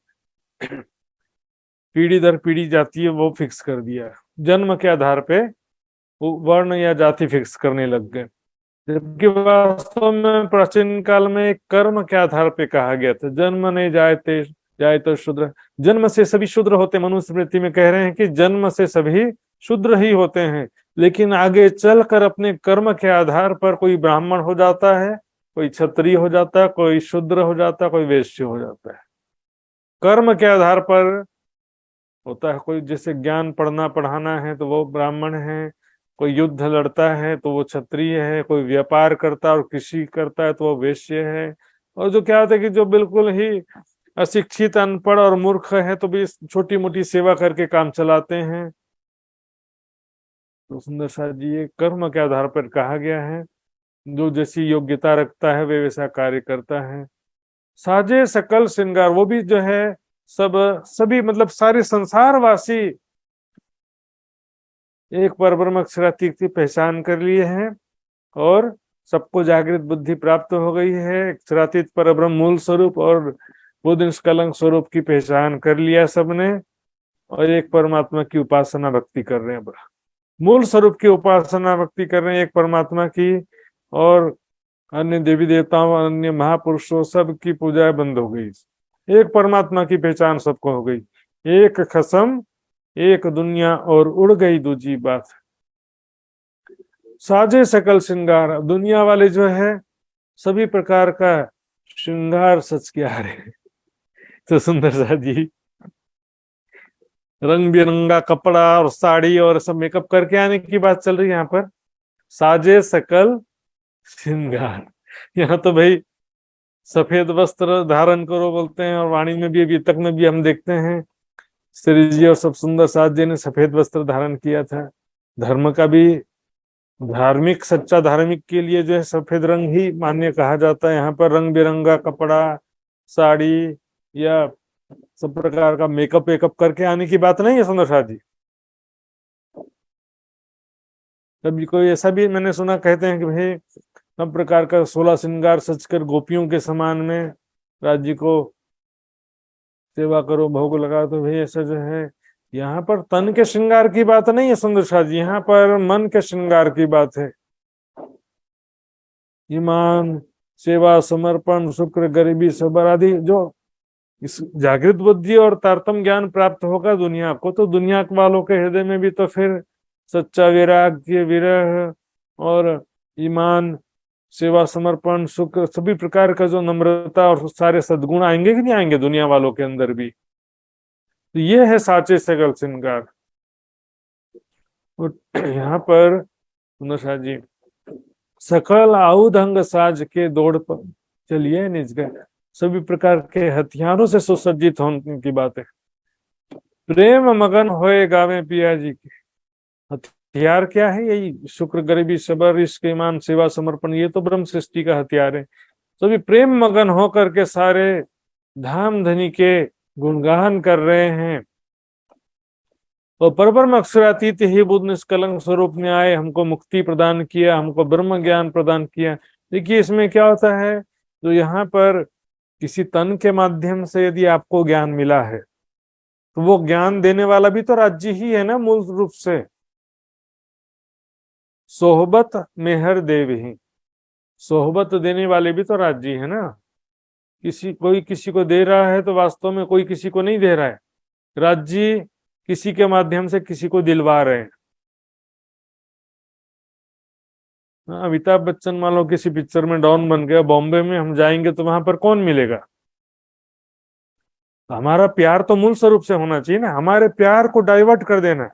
पीढ़ी दर पीढ़ी जाति है वो फिक्स कर दिया, जन्म के आधार पे वो वर्ण या जाति फिक्स करने लग गए। जबकि वास्तव में प्राचीन काल में एक कर्म के आधार पे कहा गया था, जन्म नहीं जायते जाए तो शूद्र। जन्म से सभी शूद्र होते, मनुस्मृति में कह रहे हैं कि जन्म से सभी शूद्र ही होते हैं, लेकिन आगे चलकर अपने कर्म के आधार पर कोई ब्राह्मण हो जाता है, कोई क्षत्रिय हो जाता है, कोई शूद्र हो जाता है, कोई वैश्य हो जाता है। कर्म के आधार पर होता है। कोई जैसे ज्ञान पढ़ना पढ़ाना है तो वो ब्राह्मण है, कोई युद्ध लड़ता है तो वो क्षत्रिय है, कोई व्यापार करता है और कृषि करता है तो वो वैश्य है। और जो क्या होता है कि जो बिल्कुल ही अशिक्षित अनपढ़ और मूर्ख है तो भी छोटी मोटी सेवा करके काम चलाते हैं। तो सुंदर साथ जी, ये कर्म के आधार पर कहा गया है, जो जैसी योग्यता रखता है वे वैसा कार्य करता है। साजे सकल श्रृंगार, वो भी जो है सब सभी मतलब सारे संसारवासी एक परब्रह्म अक्षरातीत की पहचान कर लिए हैं, और सबको जागृत बुद्धि प्राप्त हो गई है। अक्षरातीत परब्रह्म मूल स्वरूप और बुद्ध निष्कलंक स्वरूप की पहचान कर लिया सबने, और एक परमात्मा की उपासना भक्ति कर रहे हैं। मूल स्वरूप की उपासना भक्ति कर रहे हैं एक परमात्मा की, और अन्य देवी देवताओं अन्य महापुरुषों सब की पूजा बंद हो गई। एक परमात्मा की पहचान सबको हो गई। एक खसम एक दुनिया और उड़ गई दूजी बात। साजे सकल श्रृंगार, दुनिया वाले जो है सभी प्रकार का श्रृंगार सच के आ रहे हैं। तो सुंदर सा जी, रंग बिरंगा कपड़ा और साड़ी और सब मेकअप करके आने की बात चल रही है यहाँ पर। साजे सकल श्रृंगार, यहाँ तो भाई सफेद वस्त्र धारण करो बोलते हैं, और वाणी में भी अभी तक में भी हम देखते हैं श्री जी और सब सुंदर साथ जी ने सफेद वस्त्र धारण किया था। धर्म का भी, धार्मिक सच्चा धार्मिक के लिए जो है सफेद रंग ही मान्य कहा जाता है। यहाँ पर रंग बिरंगा कपड़ा साड़ी या सब प्रकार का मेकअप वेकअप करके आने की बात नहीं है सुंदर साथ जी। कभी कोई ऐसा भी मैंने सुना कहते हैं कि भाई सब प्रकार का 16 श्रृंगार सजकर गोपियों के समान में राज्य को सेवा करो भोग लगा। तो भाई ऐसा जो है, यहाँ पर तन के श्रृंगार की बात नहीं है सुंदर शाह जी, यहाँ पर मन के श्रृंगार की बात है। ईमान सेवा समर्पण शुक्र गरीबी सबर आदि जो इस जागृत बुद्धि और तारतम ज्ञान प्राप्त होगा दुनिया को, तो दुनिया वालों के हृदय में भी तो फिर सच्चा वैराग्य विरह और ईमान सेवा समर्पण शुक्र सभी प्रकार का जो नम्रता और सारे सद्गुण आएंगे कि नहीं आएंगे दुनिया वालों के अंदर भी। तो ये है साचे सकल श्रृंगार। और यहाँ पर सुंदर शाह जी सकल आयुध अंग साज के दौड़ पर चलिए निज गए। सभी प्रकार के हथियारों से सुसज्जित होने की बात है। प्रेम मगन होए गावे पिया जी के। हथियार क्या है? यही शुक्र, गरीबी, सबर, इश्क, ईमान, सेवा, समर्पण, ये तो ब्रह्म सृष्टि का हथियार है। सभी प्रेम मगन होकर के सारे धाम धनी के गुणगान कर रहे हैं। और परब्रह्म अक्षरातीत ही बुद्ध निष्कलंक स्वरूप में आए, हमको मुक्ति प्रदान किया, हमको ब्रह्म ज्ञान प्रदान किया। देखिए इसमें क्या होता है, तो यहाँ पर किसी तन के माध्यम से यदि आपको ज्ञान मिला है, तो वो ज्ञान देने वाला भी तो राज्य ही है ना, मूल रूप से। सोहबत मेहर देव ही, सोहबत देने वाले भी तो राज्य है ना। कोई किसी को दे रहा है तो वास्तव में कोई किसी को नहीं दे रहा है, राज्य किसी के माध्यम से किसी को दिलवा रहे हैं। अमिताभ बच्चन मान लो किसी पिक्चर में डॉन बन गया, बॉम्बे में हम जाएंगे तो वहां पर कौन मिलेगा? हमारा प्यार तो मूल स्वरूप से होना चाहिए ना। हमारे प्यार को डाइवर्ट कर देना,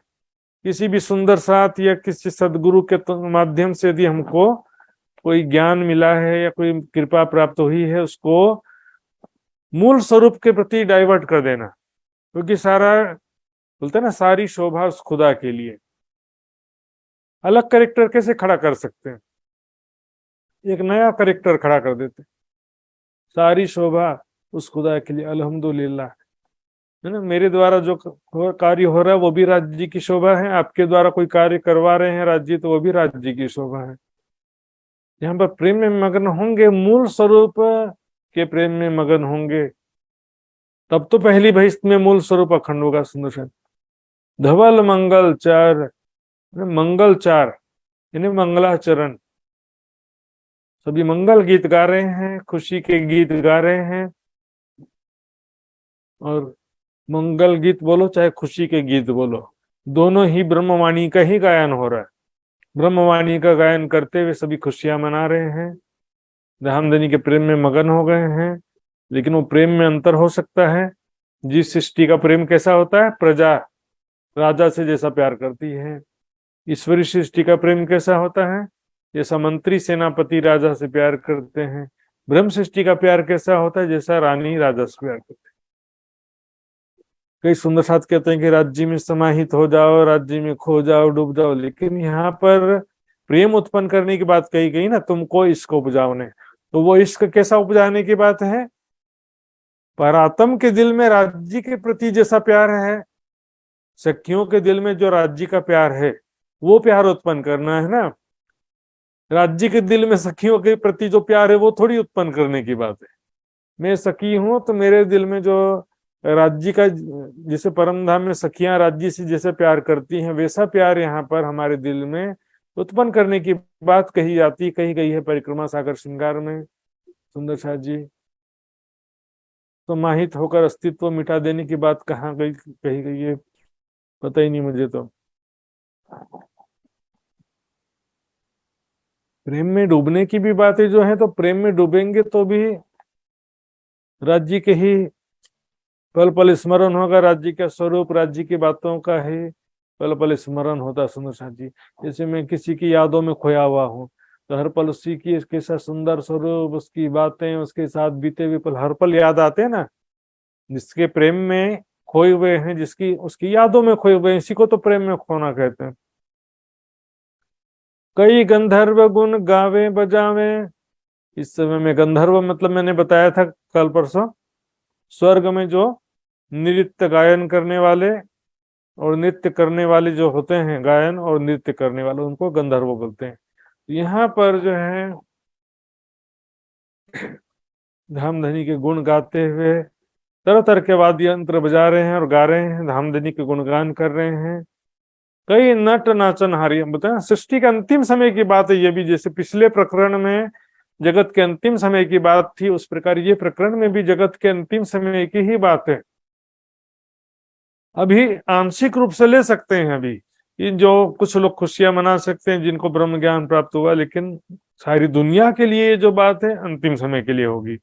किसी भी सुंदर साथ या किसी सदगुरु के माध्यम से यदि हमको कोई ज्ञान मिला है या कोई कृपा प्राप्त हुई है, उसको मूल स्वरूप के प्रति डाइवर्ट कर देना। क्योंकि सारा बोलते हैं ना, सारी शोभा उस खुदा के लिए। अलग करेक्टर कैसे खड़ा कर सकते हैं? एक नया करेक्टर खड़ा कर देते। सारी शोभा उस खुदा के लिए, अल्हम्दुलिल्लाह, है ना। मेरे द्वारा जो कार्य हो रहा है वो भी राज्य की शोभा है, आपके द्वारा कोई कार्य करवा रहे हैं राज्य, तो वो भी राज्य की शोभा है। यहाँ पर प्रेम में मगन होंगे, मूल स्वरूप के प्रेम में मगन होंगे, तब तो पहली बहिष्ठ में मूल स्वरूप अखंड होगा। सुंदर धवल मंगल चार, मंगल चार यानी मंगलाचरण। सभी मंगल गीत गा रहे हैं, खुशी के गीत गा रहे हैं। और मंगल गीत बोलो चाहे खुशी के गीत बोलो, दोनों ही ब्रह्मवाणी का ही गायन हो रहा है। ब्रह्मवाणी का गायन करते हुए सभी खुशियां मना रहे हैं, धामधनी के प्रेम में मगन हो गए हैं। लेकिन वो प्रेम में अंतर हो सकता है। जिस सृष्टि का प्रेम कैसा होता है, प्रजा राजा से जैसा प्यार करती है। ईश्वरी सृष्टि का प्रेम कैसा होता है, जैसा मंत्री सेनापति राजा से प्यार करते हैं। ब्रह्म सृष्टि का प्यार कैसा होता है, जैसा रानी राजा से प्यार करते हैं। कई सुंदर साथ कहते हैं कि राज्य में समाहित हो जाओ, राज्य में खो जाओ, डूब जाओ। लेकिन यहाँ पर प्रेम उत्पन्न करने की बात कही गई ना, तुमको इश्क उपजाओने। तो वो इश्क कैसा उपजाने की बात है? परात्म के दिल में राज्य के प्रति जैसा प्यार है, सखियों के दिल में जो राज्य का प्यार है, वो प्यार उत्पन्न करना है ना। राज्य के दिल में सखियों के प्रति जो प्यार है, वो थोड़ी उत्पन्न करने की बात है। मैं सखी हूं तो मेरे दिल में जो राज्य का, जैसे परम धाम में सखियां राज्य से जैसे प्यार करती हैं, वैसा प्यार यहाँ पर हमारे दिल में उत्पन्न करने की बात कही जाती, कही गई है परिक्रमा सागर श्रृंगार में। सुंदर साथ जी, समाहित होकर अस्तित्व मिटा देने की बात कहाँ गई, कही गई है, पता ही नहीं मुझे तो। प्रेम में डूबने की भी बातें जो है, तो प्रेम में डूबेंगे तो भी राज्य के ही पल पल स्मरण होगा, राज्य का स्वरूप, राज्य की बातों का ही पल पल स्मरण होता। सुंदर साथ जी, जैसे मैं किसी की यादों में खोया हुआ हूँ, तो हर पल उसी की कैसा सुंदर स्वरूप, उसकी बातें, उसके साथ बीते हुए पल हर पल याद आते हैं ना। जिसके प्रेम में खोए हुए हैं, जिसकी उसकी यादों में खोए हुए हैं, इसी को तो प्रेम में खोना कहते हैं। कई गंधर्व गुण गावे बजावे। इस समय में गंधर्व मतलब मैंने बताया था कल परसों, स्वर्ग में जो नृत्य गायन करने वाले और नृत्य करने वाले जो होते हैं, गायन और नृत्य करने वाले, उनको गंधर्व बोलते हैं। यहाँ पर जो है धामधनी के गुण गाते हुए तरह तरह के वाद्य यंत्र बजा रहे हैं और गा रहे हैं, धामधनी के गुणगान कर रहे हैं। कई नट नाचनहारी, हम बताए सृष्टि के अंतिम समय की बात है ये भी। जैसे पिछले प्रकरण में जगत के अंतिम समय की बात थी, उस प्रकार ये प्रकरण में भी जगत के अंतिम समय की ही बात है। अभी आंशिक रूप से ले सकते हैं, अभी इन जो कुछ लोग खुशियां मना सकते हैं जिनको ब्रह्म ज्ञान प्राप्त हुआ, लेकिन सारी दुनिया के लिए ये जो बात है अंतिम समय के लिए होगी।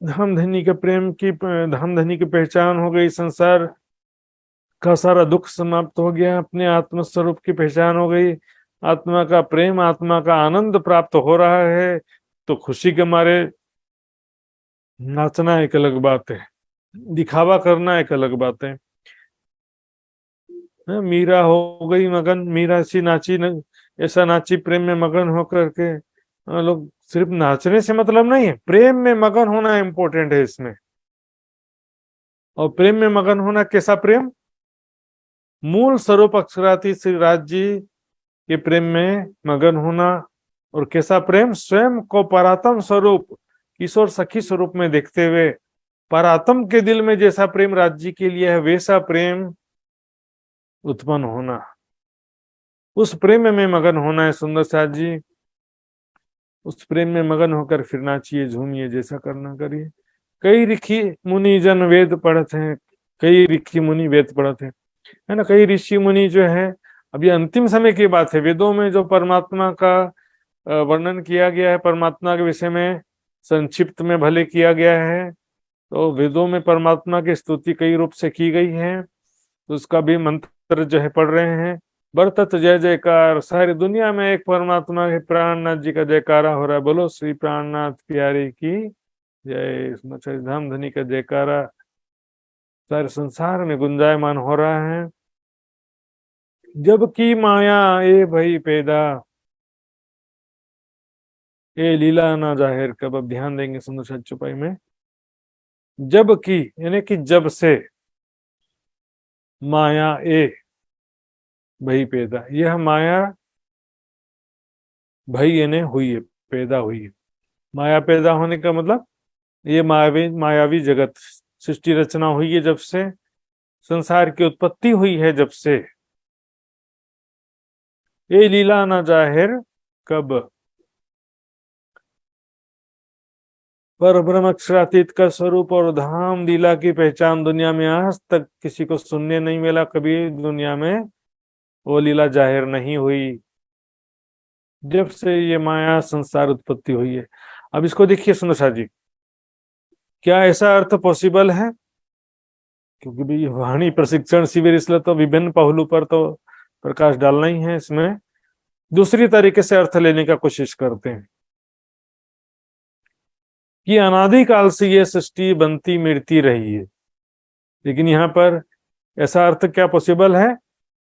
धामधनी के प्रेम की, धामधनी की पहचान हो गई, संसार का सारा दुख समाप्त हो गया, अपने आत्म स्वरूप की पहचान हो गई। आत्मा का प्रेम, आत्मा का आनंद प्राप्त हो रहा है तो खुशी के मारे नाचना एक अलग बात है, दिखावा करना एक अलग बात है। मीरा हो गई मगन, मीरा सी नाची ऐसा नाची प्रेम में मगन होकर के। लोग सिर्फ नाचने से मतलब नहीं है, प्रेम में मगन होना इंपॉर्टेंट है इसमें। और प्रेम में मगन होना कैसा प्रेम? मूल स्वरूप अक्षराती श्री राज जी के प्रेम में मगन होना। और कैसा प्रेम? स्वयं को परात्म स्वरूप किशोर सखी स्वरूप में देखते हुए परात्म के दिल में जैसा प्रेम राज जी के लिए है वैसा प्रेम उत्पन्न होना, उस प्रेम में मगन होना है सुंदर साथ जी। उस प्रेम में मगन होकर फिर नाचिए, झूमिए, जैसा करना करिए। कई ऋषि मुनि जन वेद पढ़ते हैं, कई ऋषि मुनि वेद पढ़ते हैं, है ना। कई ऋषि मुनि जो है, अभी अंतिम समय की बात है, वेदों में जो परमात्मा का वर्णन किया गया है, परमात्मा के विषय में संक्षिप्त में भले किया गया है, तो वेदों में परमात्मा की स्तुति कई रूप से की गई है, तो उसका भी मंत्र जो है पढ़ रहे हैं। बरतत जय जयकार, सारी दुनिया में एक परमात्मा के प्राणनाथ जी का जयकारा हो रहा है। बोलो श्री प्राणनाथ प्यारे की जय। धाम धनी का जयकारा सारे संसार में गुंजायमान हो रहा है। जबकि माया ए भई पैदा, ए लीला ना जाहिर कब। अब ध्यान देंगे सुंदर साथ चुपाई में। जबकि यानी कि जब से, माया ए भई पैदा, यह माया भई यानी हुई है, पैदा हुई है। माया पैदा होने का मतलब ये मायावी जगत, सृष्टि रचना हुई है जब से, संसार की उत्पत्ति हुई है जब से। ये लीला ना जाहिर कब। पर ब्रह्म अक्षरातीत का स्वरूप और धाम लीला की पहचान दुनिया में आज तक किसी को सुनने नहीं मिला। कभी दुनिया में वो लीला जाहिर नहीं हुई जब से ये माया संसार उत्पत्ति हुई है। अब इसको देखिए सुंदर साथ जी, क्या ऐसा अर्थ पॉसिबल है? क्योंकि भी वाणी प्रशिक्षण शिविर, इसलिए तो विभिन्न पहलू पर तो प्रकाश डालना ही है। इसमें दूसरी तरीके से अर्थ लेने का कोशिश करते हैं कि अनादिकाल से ये सृष्टि बनती मिटती रही है। लेकिन यहाँ पर ऐसा अर्थ क्या पॉसिबल है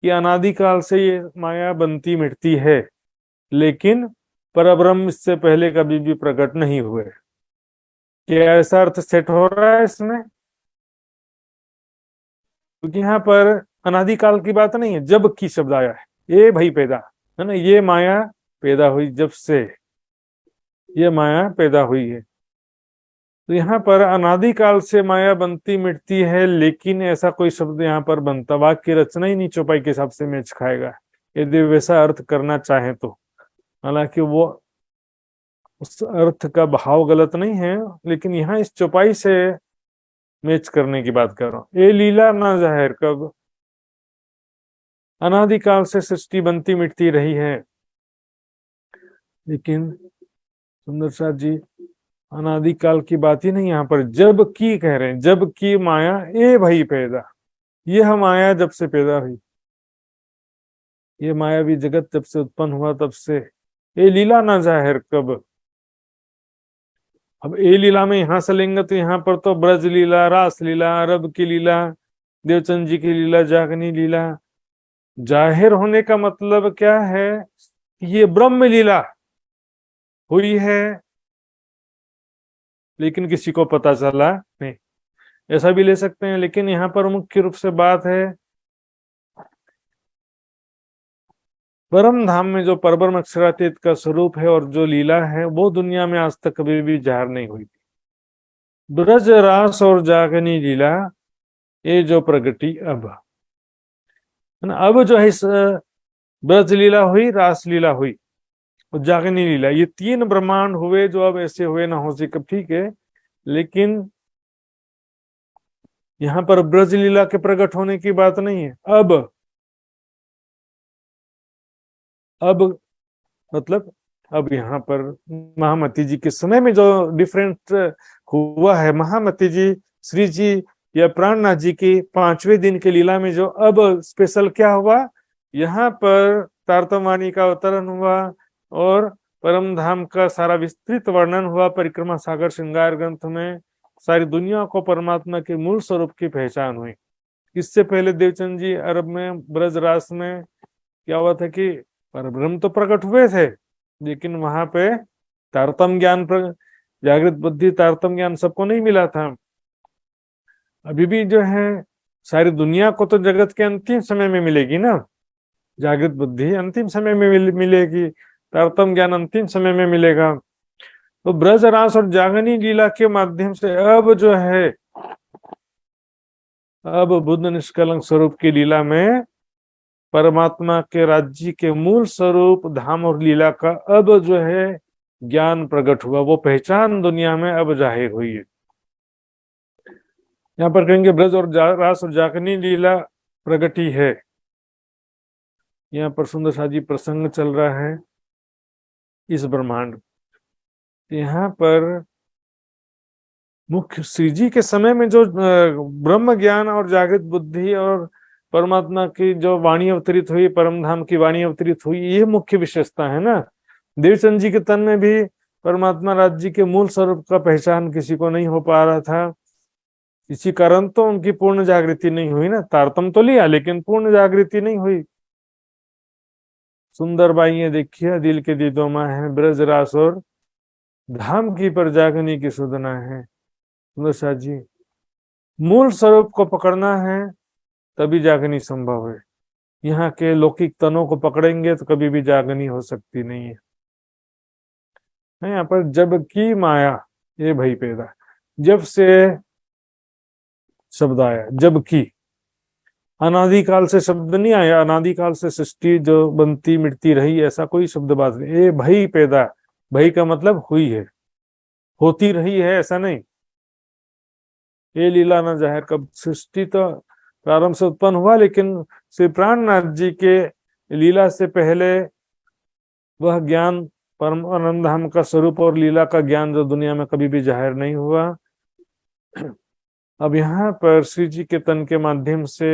कि अनादिकाल से ये माया बनती मिटती है, लेकिन परब्रह्म इससे पहले कभी भी प्रकट नहीं हुए। क्या ऐसा अर्थ सेट हो रहा है इसमें? क्योंकि यहाँ पर अनादिकाल की बात नहीं है, जब की शब्द आया है, ये भाई पैदा, है ना। ये माया पैदा हुई जब से, ये माया पैदा हुई है। तो यहाँ पर अनादिकाल से माया बनती मिटती है, लेकिन ऐसा कोई शब्द यहाँ पर बनता, वाक्य रचना ही नहीं चौपाई के हिसाब से मैच खाएगा यदि वैसा अर्थ करना चाहे तो। हालांकि वो उस अर्थ का भाव गलत नहीं है, लेकिन यहाँ इस चौपाई से मैच करने की बात कर रहा हूं। ये लीला ना जाहिर कब। अनादिकाल से सृष्टि बनती मिटती रही है, लेकिन सुंदर साथ जी अनादिकाल की बात ही नहीं, यहाँ पर जब की कह रहे हैं। जब की माया ए भई पैदा, यह माया जब से पैदा हुई, ये मायावी जगत जब से उत्पन्न हुआ तब से। ये लीला ना जाहिर कब। अब ए लीला में यहां से लेंगे तो यहाँ पर तो ब्रज लीला, रास लीला, अरब की लीला, देवचंद जी की लीला, जागनी लीला। जाहिर होने का मतलब क्या है? ये ब्रह्म लीला हुई है, लेकिन किसी को पता चला नहीं, ऐसा भी ले सकते हैं। लेकिन यहाँ पर मुख्य रूप से बात है परम धाम में जो परब्रह्म अक्षरातीत का स्वरूप है और जो लीला है, वो दुनिया में आज तक कभी भी जाहिर नहीं हुई थी। ब्रज रास और जागनी लीला ये जो प्रगति अब है ना, अब जो है इस ब्रज लीला हुई, रास लीला हुई और जागनी लीला, ये तीन ब्रह्मांड हुए जो अब ऐसे हुए ना हो सके, ठीक है। लेकिन यहाँ पर ब्रज लीला के प्रकट होने की बात नहीं है। अब मतलब अब यहाँ पर महामती जी के समय में जो डिफरेंट हुआ है, महामती जी, श्री जी या प्राणनाथ जी की 5वें दिन के लीला में जो अब स्पेशल क्या हुआ यहाँ पर तारतम्यवाणी का अवतरण हुआ और परम धाम का सारा विस्तृत वर्णन हुआ। परिक्रमा सागर श्रृंगार ग्रंथ में सारी दुनिया को परमात्मा के मूल स्वरूप की पहचान हुई। इससे पहले देवचंद जी अरब में ब्रजरास में क्या हुआ था कि परब्रह्म तो प्रकट हुए थे, लेकिन वहां पे तारतम्य ज्ञान, जागृत बुद्धि तारतम्य ज्ञान सबको नहीं मिला था। अभी भी जो है सारी दुनिया को तो जगत के अंतिम समय में मिलेगी ना, जागृत बुद्धि अंतिम समय में मिलेगी, तारतम्य ज्ञान अंतिम समय में मिलेगा। तो ब्रज रास और जागनी लीला के माध्यम से अब जो है, अब बुद्ध निष्कलंक स्वरूप की लीला में परमात्मा के राज्य के मूल स्वरूप धाम और लीला का अब जो है ज्ञान प्रकट हुआ, वो पहचान दुनिया में अब जाहिर हुई है। यहाँ पर कहेंगे ब्रज और रास और जागनी लीला प्रगति है। यहाँ पर सुंदर साजी प्रसंग चल रहा है इस ब्रह्मांड। यहाँ पर मुख्य श्री जी के समय में जो ब्रह्म ज्ञान और जागृत बुद्धि और परमात्मा की जो वाणी अवतरित हुई, परम धाम की वाणी अवतरित हुई, ये मुख्य विशेषता है ना। देवचंद जी के तन में भी परमात्मा राज्य के मूल स्वरूप का पहचान किसी को नहीं हो पा रहा था। इसी कारण तो उनकी पूर्ण जागृति नहीं हुई ना। तारतम तो लिया लेकिन पूर्ण जागृति नहीं हुई। सुंदर बाई देखिए, दिल के दीदोमा है, ब्रज रास और धाम की पर जागनी की सुधना है। सुंदर शाह जी, मूल स्वरूप को पकड़ना है तभी जागनी संभव है। यहाँ के लौकिक तनों को पकड़ेंगे तो कभी भी जागनी हो सकती नहीं है। यहाँ पर जब की माया ये भई पैदा, जब से शब्द आया, जब की अनादिकाल से शब्द नहीं आया। अनादिकाल से सृष्टि जो बनती मिटती रही, ऐसा कोई शब्द बात नहीं। ये भई पैदा, भई का मतलब हुई है, होती रही है, ऐसा नहीं। ये लीला न जाहिर, कब सृष्टि तो प्रारंभ से उत्पन्न हुआ, लेकिन श्री प्राणनाथ जी के लीला से पहले वह ज्ञान परम आनंद धाम का स्वरूप और लीला का ज्ञान जो दुनिया में कभी भी जाहिर नहीं हुआ, अब यहाँ पर श्री जी के तन के माध्यम से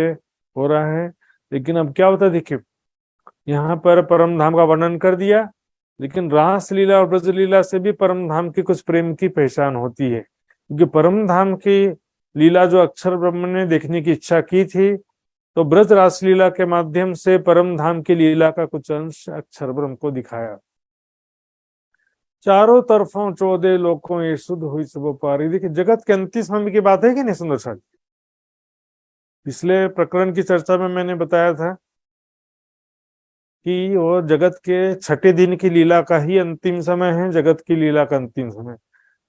हो रहा है। लेकिन अब क्या होता है देखिए, यहाँ पर परम धाम का वर्णन कर दिया, लेकिन रास लीला और ब्रज लीला से भी परम धाम की कुछ प्रेम की पहचान होती है। क्योंकि परम धाम की लीला जो अक्षर ब्रह्म ने देखने की इच्छा की थी, तो ब्रज रास लीला के माध्यम से परम धाम की लीला का कुछ अंश अक्षर ब्रह्म को दिखाया। चारों तरफों 14 लोकों ये शुद्ध हुई सब पारी। देखिए जगत के अंतिम समय की बात है कि नहीं सुंदर साथ। पिछले प्रकरण की चर्चा में मैंने बताया था कि वो जगत के छठे दिन की लीला का ही अंतिम समय है, जगत की लीला का अंतिम समय।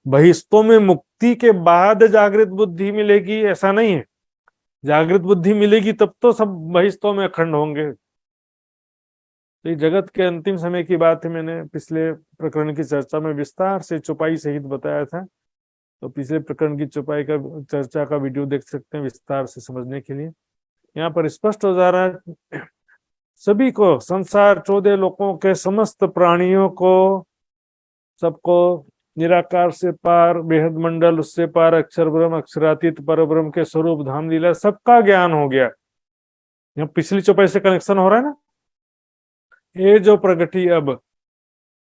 बहिस्तों में मुक्ति के बाद जागृत बुद्धि मिलेगी ऐसा नहीं है। जागृत बुद्धि मिलेगी तब तो सब बहिस्तों में अखंड होंगे। तो जगत के अंतिम समय की बात है, मैंने पिछले प्रकरण की चर्चा में विस्तार से चौपाई सहित बताया था। तो पिछले प्रकरण की चौपाई का चर्चा का वीडियो देख सकते हैं विस्तार से समझने के लिए। यहाँ पर स्पष्ट हो जा रहा है सभी को, संसार 14 लोकों के समस्त प्राणियों को, सबको निराकार से पार, बेहद मंडल उससे पार, अक्षर ब्रह्म, अक्षरातीत पर ब्रह्म के स्वरूप धाम लीला सबका ज्ञान हो गया। यहाँ पिछली चौपाई से कनेक्शन हो रहा है ना। ये जो प्रगति अब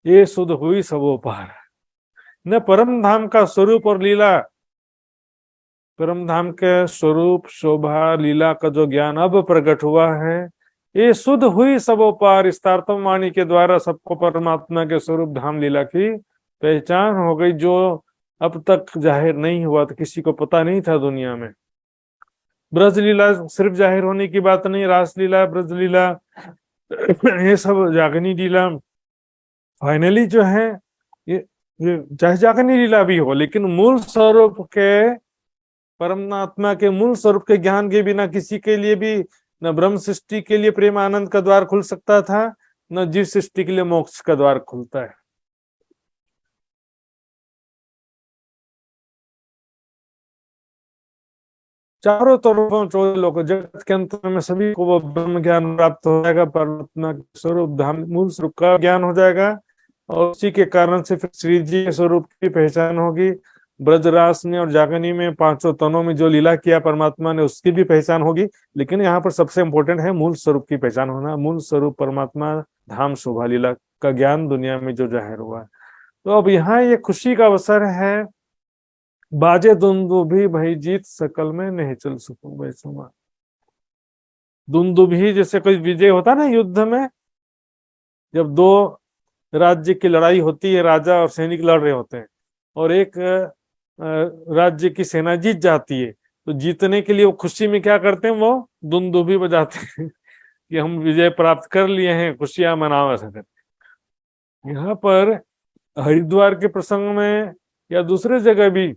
ये शुद्ध हुई सबो पार, न परम धाम का स्वरूप और लीला, परम धाम के स्वरूप शोभा लीला का जो ज्ञान अब प्रकट हुआ है, ये शुद्ध हुई सबो पार। इस तारतम्य वाणी के द्वारा सबको परमात्मा के स्वरूप धाम लीला की पहचान हो गई, जो अब तक जाहिर नहीं हुआ, तो किसी को पता नहीं था दुनिया में। ब्रज लीला सिर्फ जाहिर होने की बात नहीं, रास लीला, ब्रज लीला, ये सब जागनी लीला फाइनली जो है, ये चाहे जागनी लीला भी हो, लेकिन मूल स्वरूप के, परमात्मा के मूल स्वरूप के ज्ञान के बिना किसी के लिए भी न ब्रह्म सृष्टि के लिए प्रेम आनंद का द्वार खुल सकता था, न जीव सृष्टि के लिए मोक्ष का द्वार खुलता है। चारों तरफों 14 लोग, जगत के अंत में सभी को वो ब्रह्म ज्ञान प्राप्त हो जाएगा, परमात्मा के स्वरूप धाम मूल स्वरूप का ज्ञान हो जाएगा, और उसी के कारण से फिर श्री जी के स्वरूप की पहचान होगी। ब्रजरास में और जागनी में, पांचों तनों में जो लीला किया परमात्मा ने, उसकी भी पहचान होगी। लेकिन यहाँ पर सबसे इंपॉर्टेंट है मूल स्वरूप की पहचान होना। मूल स्वरूप परमात्मा धाम शोभा लीला का ज्ञान दुनिया में जो जाहिर हुआ है। तो अब यहाँ ये खुशी का अवसर है। बाजे दुंदुभी भई जीत सकल में नहीं चल सकूं भाई समा। दुंदुभी जैसे कोई विजय होता ना युद्ध में, जब दो राज्य की लड़ाई होती है, राजा और सैनिक लड़ रहे होते हैं, और एक राज्य की सेना जीत जाती है, तो जीतने के लिए वो खुशी में क्या करते हैं, वो दुंदुभी बजाते हैं कि हम विजय प्राप्त कर लिए हैं, खुशियां मनाओ, ऐसा करते। यहाँ पर हरिद्वार के प्रसंग में या दूसरे जगह भी,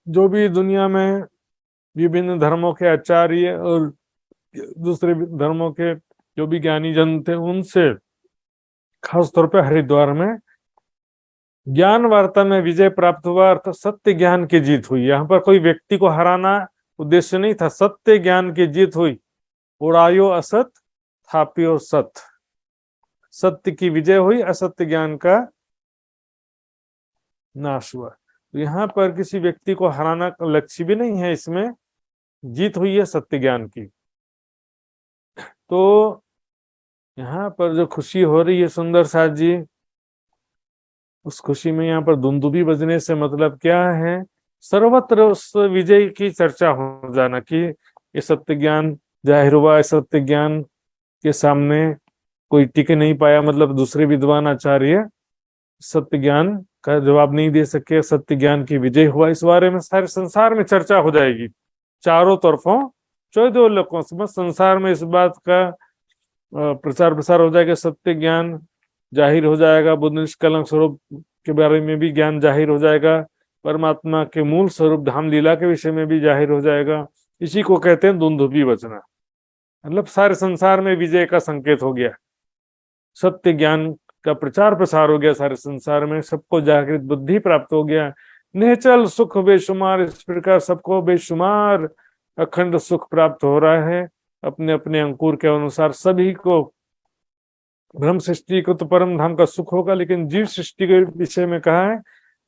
जो भी दुनिया में विभिन्न धर्मों के आचार्य और दूसरे धर्मों के जो भी ज्ञानी जन थे, उनसे खास तौर पे हरिद्वार में ज्ञान वार्ता में विजय प्राप्त हुआ, अर्थात सत्य ज्ञान की जीत हुई। यहाँ पर कोई व्यक्ति को हराना उद्देश्य नहीं था, सत्य ज्ञान की जीत हुई। उड़ायो असत थापियो सत, सत्य की विजय हुई, असत्य ज्ञान का नाश हुआ। तो यहाँ पर किसी व्यक्ति को हराना का लक्ष्य भी नहीं है, इसमें जीत हुई है सत्य ज्ञान की। तो यहाँ पर जो खुशी हो रही है सुंदर साथ जी, उस खुशी में यहाँ पर दुंदुभी बजने से मतलब क्या है, सर्वत्र उस विजय की चर्चा हो जाना कि ये सत्य ज्ञान जाहिर हुआ। इस सत्य ज्ञान के सामने कोई टिक नहीं पाया, मतलब दूसरे विद्वान आचार्य सत्य ज्ञान का जवाब नहीं दे सके, सत्य ज्ञान की विजय हुआ। इस बारे में सारे संसार में चर्चा हो जाएगी, चारों तरफों 14 लोगों से, संसार में इस बात का प्रचार प्रसार हो जाएगा, सत्य ज्ञान जाहिर हो जाएगा, बुद्ध निष्कलंक स्वरूप के बारे में भी ज्ञान जाहिर हो जाएगा, परमात्मा के मूल स्वरूप धाम लीला के विषय में भी जाहिर हो जाएगा। इसी को कहते हैं दुंदुभी बजना, मतलब सारे संसार में विजय का संकेत हो गया, सत्य ज्ञान का प्रचार प्रसार हो गया सारे संसार में, सबको जागृत बुद्धि प्राप्त हो गया। निश्चल सुख बेशुमार, इस प्रकार सबको बेशुमार अखंड सुख प्राप्त हो रहा है अपने अपने अंकुर के अनुसार। सभी को, ब्रह्म सृष्टि को तो परम धाम का सुख होगा, लेकिन जीव सृष्टि के विषय में कहा है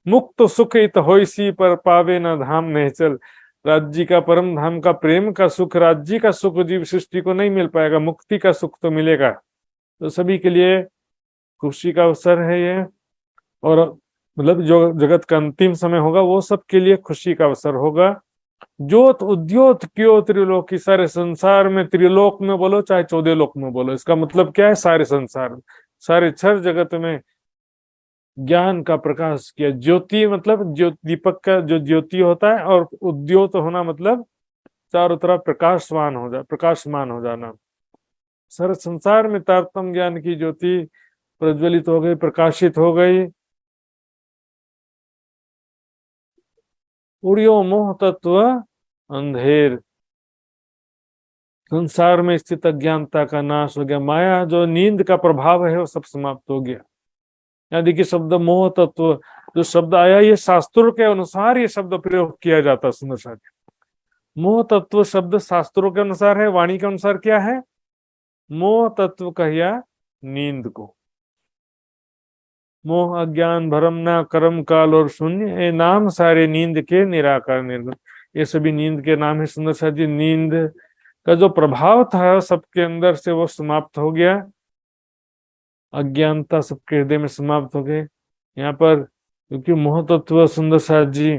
मुक्त सुख इत होइसी पर पावे न धाम नहीं चल। राज्य का, परम धाम का, प्रेम का सुख, राज्य का सुख जीव सृष्टि को नहीं मिल पाएगा, मुक्ति का सुख तो मिलेगा। तो सभी के लिए खुशी का अवसर है ये, और मतलब जो जगत का अंतिम समय होगा वो सबके लिए खुशी का अवसर होगा। ज्योत उद्योत क्यों त्रिलोकी, सारे संसार में, त्रिलोक में बोलो चाहे 14 लोक में बोलो, इसका मतलब क्या है, सारे संसार में, सारे क्षर जगत में ज्ञान का प्रकाश किया। ज्योति मतलब दीपक का जो ज्योति होता है, और उद्योत होना मतलब चारों तरफ प्रकाशमान हो जाना। सारे संसार में तारतम्य ज्ञान की ज्योति प्रज्वलित हो गई, प्रकाशित हो गई। उड़ियो मोह तत्व अंधेर, संसार में स्थित अज्ञानता का नाश हो गया, माया जो नींद का प्रभाव है वो सब समाप्त हो गया। यानी कि शब्द मोह तत्व जो शब्द आया, ये शास्त्रों के अनुसार ये शब्द प्रयोग किया जाता है सुंदर साथ। मोह तत्व शब्द शास्त्रों के अनुसार है, वाणी के अनुसार क्या है, मोह तत्व कहिया नींद को। मोह अज्ञान भरम ना कर्म काल और शून्य, ये नाम सारे नींद के निराकार निर्गुण, ये सभी नींद के नाम है सुंदर साथ जी। नींद का जो प्रभाव था सबके अंदर से वो समाप्त हो गया, अज्ञानता सबके हृदय में समाप्त हो गए। यहाँ पर क्योंकि मोह तत्व सुंदर साथ जी,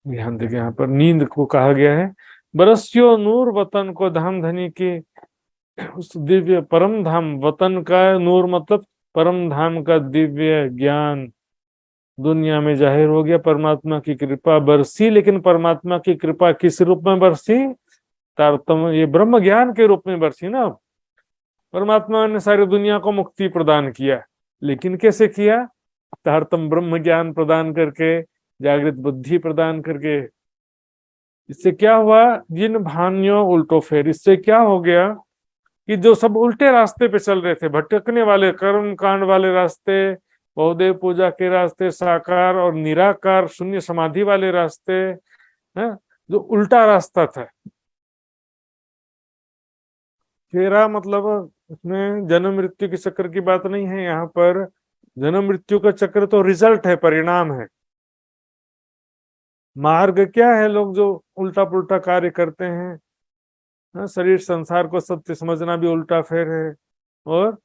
ध्यान देखिए यहाँ पर नींद को कहा गया है। बरसियो नूर वतन को धाम धनी के, उस दिव्य परम धाम, वतन का नूर मतलब परम धाम का दिव्य ज्ञान दुनिया में जाहिर हो गया। परमात्मा की कृपा बरसी, लेकिन परमात्मा की कृपा किस रूप में बरसी, तारतम्य ये ब्रह्म ज्ञान के रूप में बरसी ना। परमात्मा ने सारी दुनिया को मुक्ति प्रदान किया, लेकिन कैसे किया, तारतम्य ब्रह्म ज्ञान प्रदान करके, जागृत बुद्धि प्रदान करके। इससे क्या हुआ, जिन भानियों उल्टो फेर, इससे क्या हो गया कि जो सब उल्टे रास्ते पे चल रहे थे, भटकने वाले, कर्म कांड वाले रास्ते, बहुदेव पूजा के रास्ते, साकार और निराकार शून्य समाधि वाले रास्ते हैं, जो उल्टा रास्ता था। फेरा मतलब उसमें जन्म मृत्यु के चक्र की बात नहीं है, यहाँ पर जन्म मृत्यु का चक्र तो रिजल्ट है, परिणाम है। मार्ग क्या है? लोग जो उल्टा पुल्टा कार्य करते हैं। हाँ, शरीर संसार को सत्य समझना भी उल्टा फेर है, और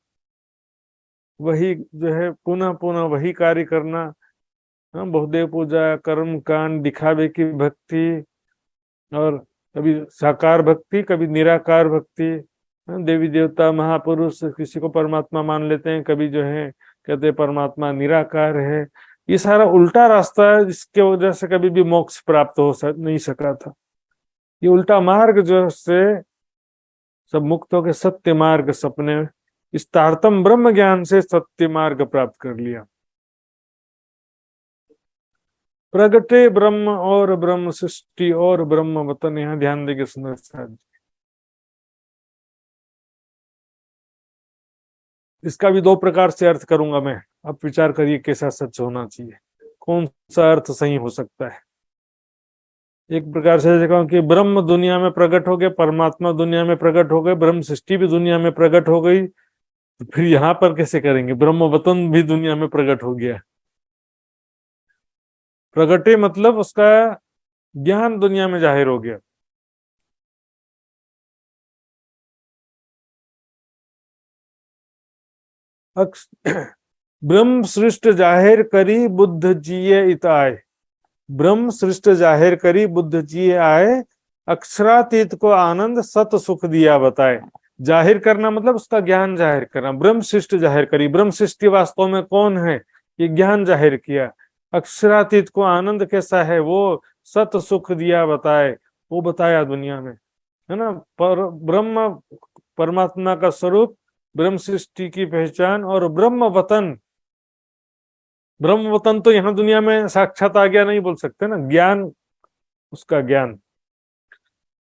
वही जो है पुनः पुनः वही कार्य करना। हाँ, बहुदेव पूजा, कर्म कांड, दिखावे की भक्ति, और कभी साकार भक्ति, कभी निराकार भक्ति। हाँ, देवी देवता महापुरुष किसी को परमात्मा मान लेते हैं, कभी जो है कहते हैं परमात्मा निराकार है। ये सारा उल्टा रास्ता है, जिसके वजह से कभी भी मोक्ष प्राप्त नहीं सका था। ये उल्टा मार्ग जो से सब मुक्त होकर सत्य मार्ग सपने, इस तारतम ब्रह्म ज्ञान से सत्य मार्ग प्राप्त कर लिया। प्रगटे ब्रह्म और ब्रह्म सृष्टि और ब्रह्म वतन, यहाँ ध्यान देंगे सुंदर साहब। इसका भी दो प्रकार से अर्थ करूंगा मैं, अब विचार करिए कैसा सच होना चाहिए, कौन सा अर्थ सही हो सकता है। एक प्रकार से कहूं कि ब्रह्म दुनिया में प्रकट हो गए, परमात्मा दुनिया में प्रकट हो गए, ब्रह्म सृष्टि भी दुनिया में प्रकट हो गई, तो फिर यहाँ पर कैसे करेंगे? ब्रह्म वतन भी दुनिया में प्रकट हो गया। प्रगटे मतलब उसका ज्ञान दुनिया में जाहिर हो गया। ब्रह्म सृष्ट जाहिर करी बुद्ध जिये इताए, ब्रह्म सृष्ट जाहिर करी बुद्ध जिये आए, अक्षरातीत को आनंद सत सुख दिया बताए। जाहिर करना मतलब उसका ज्ञान जाहिर करना। ब्रह्म सृष्ट जाहिर करी, ब्रह्म सृष्टि वास्तव में कौन है, ये ज्ञान जाहिर किया। अक्षरातीत को आनंद कैसा है, वो सत सुख दिया बताए, वो बताया दुनिया में, है ना। पर ब्रह्म परमात्मा का स्वरूप, ब्रह्म सृष्टि की पहचान, और ब्रह्म वतन। ब्रह्म वतन तो यहाँ दुनिया में साक्षात आ गया नहीं बोल सकते ना, ज्ञान, उसका ज्ञान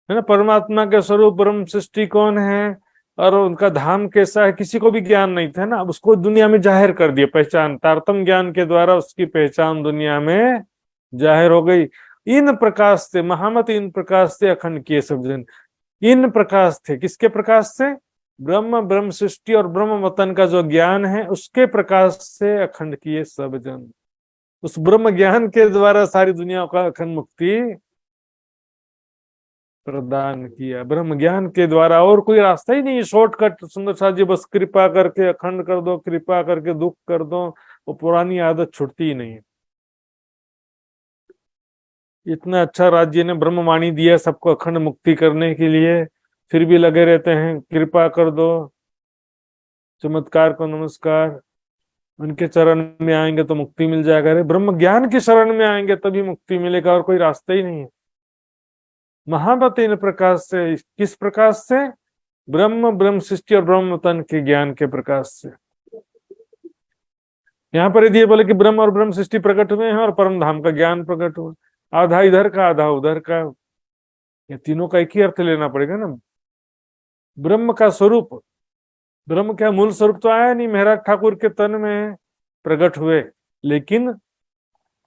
है ना। परमात्मा के स्वरूप ब्रह्म सृष्टि कौन है और उनका धाम कैसा है, किसी को भी ज्ञान नहीं था ना, उसको दुनिया में जाहिर कर दिया। पहचान तारतम ज्ञान के द्वारा उसकी पहचान दुनिया में जाहिर हो गई। इन प्रकाश से महामत, इन प्रकाश से अखंड किए सब जन। इन प्रकाश थे, किसके प्रकाश से? ब्रह्म, ब्रह्म सृष्टि और ब्रह्म वतन का जो ज्ञान है उसके प्रकाश से अखंड किए सब जन। उस ब्रह्म ज्ञान के द्वारा सारी दुनिया का अखंड मुक्ति प्रदान किया, ब्रह्म ज्ञान के द्वारा। और कोई रास्ता ही नहीं, शॉर्टकट। सुंदर साथ जी बस कृपा करके अखंड कर दो, कृपा करके दुख कर दो, वो पुरानी आदत छुटती ही नहीं। इतना अच्छा राज्य ने ब्रह्मवाणी दिया सबको अखंड मुक्ति करने के लिए, फिर भी लगे रहते हैं कृपा कर दो, चमत्कार को नमस्कार, उनके चरण में आएंगे तो मुक्ति मिल जाएगा। अरे ब्रह्म ज्ञान की शरण में आएंगे तभी मुक्ति मिलेगा, और कोई रास्ता ही नहीं है। महामत इन प्रकाश से, किस प्रकाश से? ब्रह्म, ब्रह्म सृष्टि और ब्रह्म तन के ज्ञान के प्रकाश से। यहाँ पर यदि बोले कि ब्रह्म और ब्रह्म सृष्टि प्रकट हुए हैं और परम धाम का ज्ञान प्रकट हुआ, आधा इधर का आधा उधर का, ये तीनों का एक ही अर्थ लेना पड़ेगा ना। ब्रह्म का स्वरूप, ब्रह्म क्या मूल स्वरूप तो आया नहीं, महाराज ठाकुर के तन में प्रकट हुए, लेकिन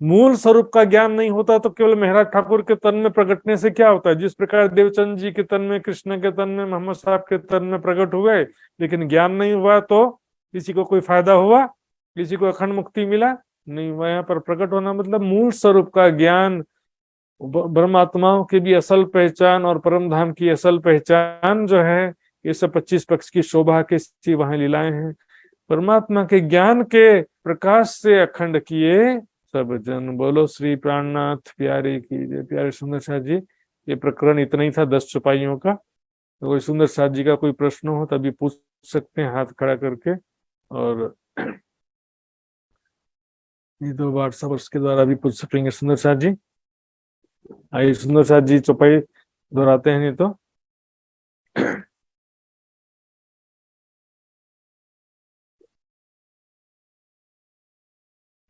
मूल स्वरूप का ज्ञान नहीं होता तो केवल महाराज ठाकुर के तन में प्रकटने से क्या होता है? जिस प्रकार देवचंद जी के तन में, कृष्ण के तन में, मोहम्मद साहब के तन में प्रकट हुए, लेकिन ज्ञान नहीं हुआ, तो किसी को कोई फायदा हुआ? किसी को अखंड मुक्ति मिला? नहीं हुआ। यहाँ पर प्रकट होना मतलब मूल स्वरूप का ज्ञान, ब्रह्मात्माओं की भी असल पहचान और परम धाम की असल पहचान जो है, ये सब 25 पक्ष की शोभा के वहां लीलाएं हैं। परमात्मा के ज्ञान के प्रकाश से अखंड किए सब जन। बोलो श्री प्राणनाथ प्यारे की जय। प्यारे सुंदर साथ जी, ये प्रकरण इतना ही था 10 चौपाइयों का। तो कोई सुंदर साथ जी का कोई प्रश्न हो तभी पूछ सकते हैं हाथ खड़ा करके, और ये तो व्हाट्सएप के द्वारा भी पूछ सकेंगे सुंदर साथ जी। आइए सुंदर साथ जी चौपाई दोहराते हैं, नहीं तो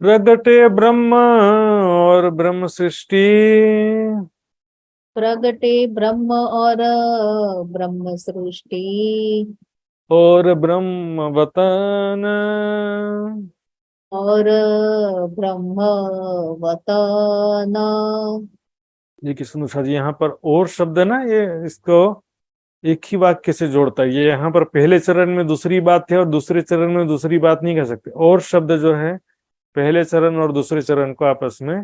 प्रगटे ब्रह्म और ब्रह्म सृष्टि, प्रगटे ब्रह्म और ब्रह्म सृष्टि, और ब्रह्म वतन, और ब्रह्म वतन। ये किशन जी यहाँ पर और शब्द है ना, ये इसको एक ही वाक्य से जोड़ता है। ये यहाँ पर पहले चरण में दूसरी बात है और दूसरे चरण में दूसरी बात नहीं कह सकते। और शब्द जो है पहले चरण और दूसरे चरण को आपस में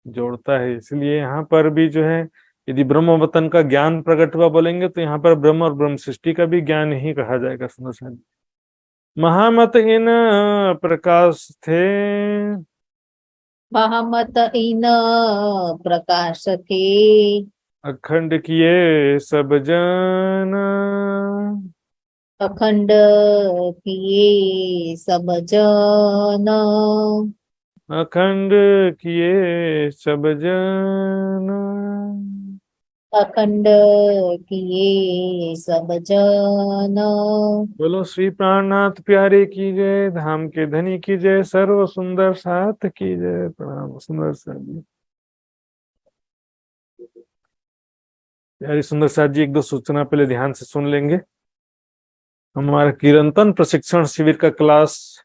जोड़ता है। इसलिए यहाँ पर भी जो है, यदि ब्रह्म वतन का ज्ञान प्रकट हुआ बोलेंगे तो यहाँ पर ब्रह्म और ब्रह्म सृष्टि का भी ज्ञान ही कहा जाएगा। सुंदर सा महामत इन प्रकाश थे, महामत इन प्रकाश थे, अखंड किए सब जन, अखंड किए सब जन, अखंड किए सब जन। अखंड किए सब जन। बोलो श्री प्राणनाथ प्यारे की जय, धाम के धनी की जय, सर्व सुंदर साथ की जय। प्रणाम सुंदर साथ जी। प्यारी सुंदर साथ जी, एक दो सूचना पहले ध्यान से सुन लेंगे। हमारा कीर्तन प्रशिक्षण शिविर का क्लास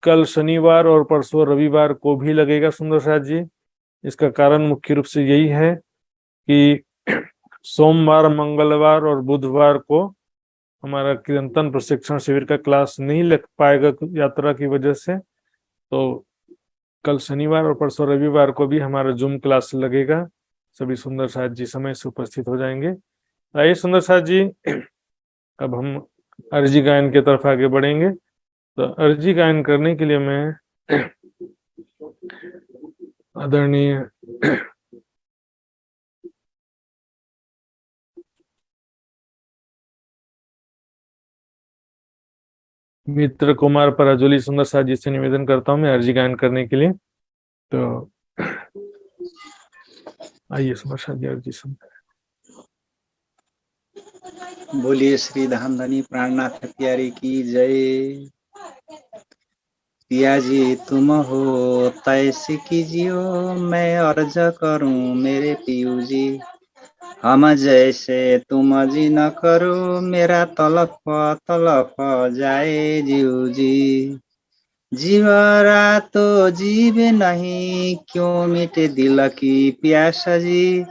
कल शनिवार और परसों रविवार को भी लगेगा सुंदर साथ जी। इसका कारण मुख्य रूप से यही है कि सोमवार, मंगलवार और बुधवार को हमारा कीर्तन प्रशिक्षण शिविर का क्लास नहीं लग पाएगा यात्रा की वजह से। तो कल शनिवार और परसों रविवार को भी हमारा जूम क्लास लगेगा। सभी सुंदर साथ जी समय से उपस्थित हो जाएंगे। आइए सुंदर साथ जी, अब हम अर्जी गायन की तरफ आगे बढ़ेंगे। तो अर्जी गायन करने के लिए मैं आदरणीय मित्र कुमार पराजुली सुंदर साथ जी से निवेदन करता हूं मैं अर्जी गायन करने के लिए। तो आइए सुंदर साथ जी अर्जी सुनते बोलिए श्री धामधनी प्राणनाथ प्यारे की जय। पिया जी तुम हो तैसे कीजियो, मैं अर्ज करूं मेरे पियू जी। हम जैसे तुम जी न करो, मेरा तलफ तलफ जाए जीव जी। जीव रातो जीवे नहीं, क्यों मिटे दिल की प्यास जी।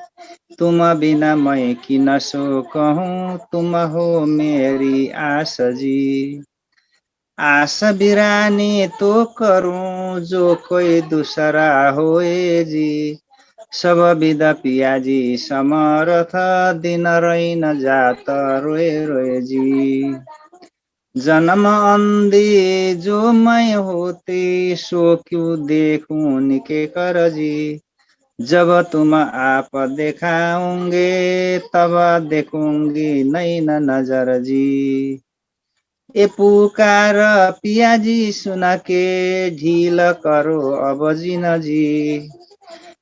तुम बिना मैं की न सो कहूँ, तुम हो मेरी आस जी। आस बिरानी तो करूं, जो कोई दूसरा होए जी। सब विदा पिया जी समर्थ, दिन रही न जात रोए रोए जी। जन्म अंधी जो मैं होती, सो क्यों देखूं निके कर जी। जब तुम आप दिखाओगे, तब देखूंगी नई न नजर जी। ए पुकार पिया जी सुना के, ढील करो अब जीना जी।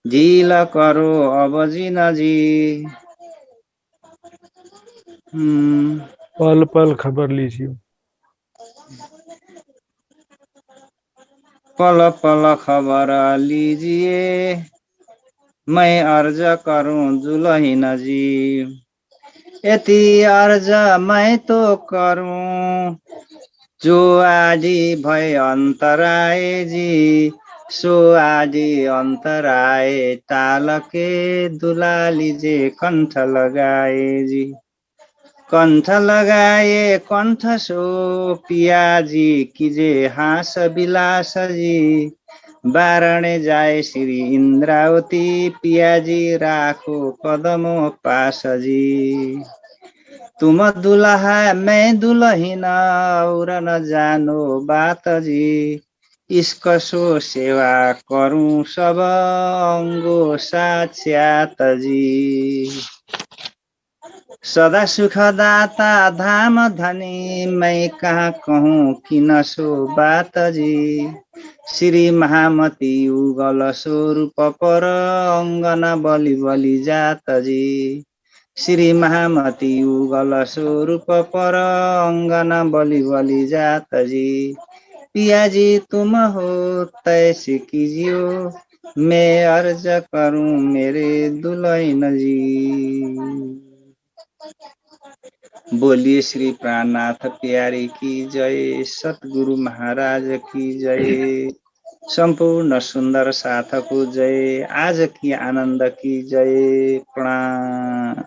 ढील करो अब जीना जी। पल पल खबर लीजिए। पल पल खबर लीजिए, मैं अर्ज करूं दुल्हन जी। यति अर्ज मैं तो करूं, जो आदि भय अंतराय जी। सो आदि अंतराय टाल के, दुलाली जे कंठ लगाए जी। कंठ लगाए कंठ सो पिया जी, कीजे हास विलास जी। बारणे जाए श्री इंद्रावती, पिया जी राखो कदम पास जी। तुम दुल्हा मैं दुल्हन, और न जानो बात जी। इसको सो सेवा करूं सब अंगो साक्षात जी। सदा सुखदाता धाम धनी, मैं कहाँ कहूँ कि न सो बात जी। श्री महामती युगल स्वरूप पर, अंगना बलि बलि जात जी। श्री महामती युगल स्वरूप पर, अंगना बलि बलि जात जी। पिया जी तुम हो तैसे कीजियो, मैं अर्ज करूं मेरे दुल्हन जी। बोलिए श्री प्राणनाथ प्यारे की जय, सतगुरु महाराज की जय, संपूर्ण सुंदर साथ को जय, आज की आनंद की जय। प्रणाम।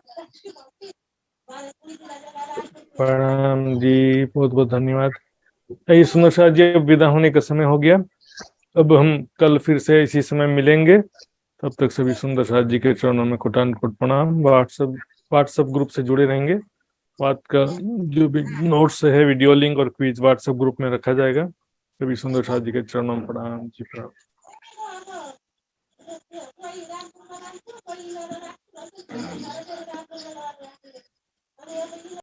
प्रणाम जी, बहुत बहुत धन्यवाद। आइए सुंदर साथ जी, अब विदा होने का समय हो गया। अब हम कल फिर से इसी समय मिलेंगे तब तक सभी सुंदर साथ जी के चरणों में कोटान कोट प्रणाम। व्हाट्सएप ग्रुप से जुड़े रहेंगे। बात का जो भी नोट्स है, वीडियो लिंक और क्विज व्हाट्सएप ग्रुप में रखा जाएगा। सभी सुंदर साथ जी के चरणों में प्रणाम जी, प्रणाम।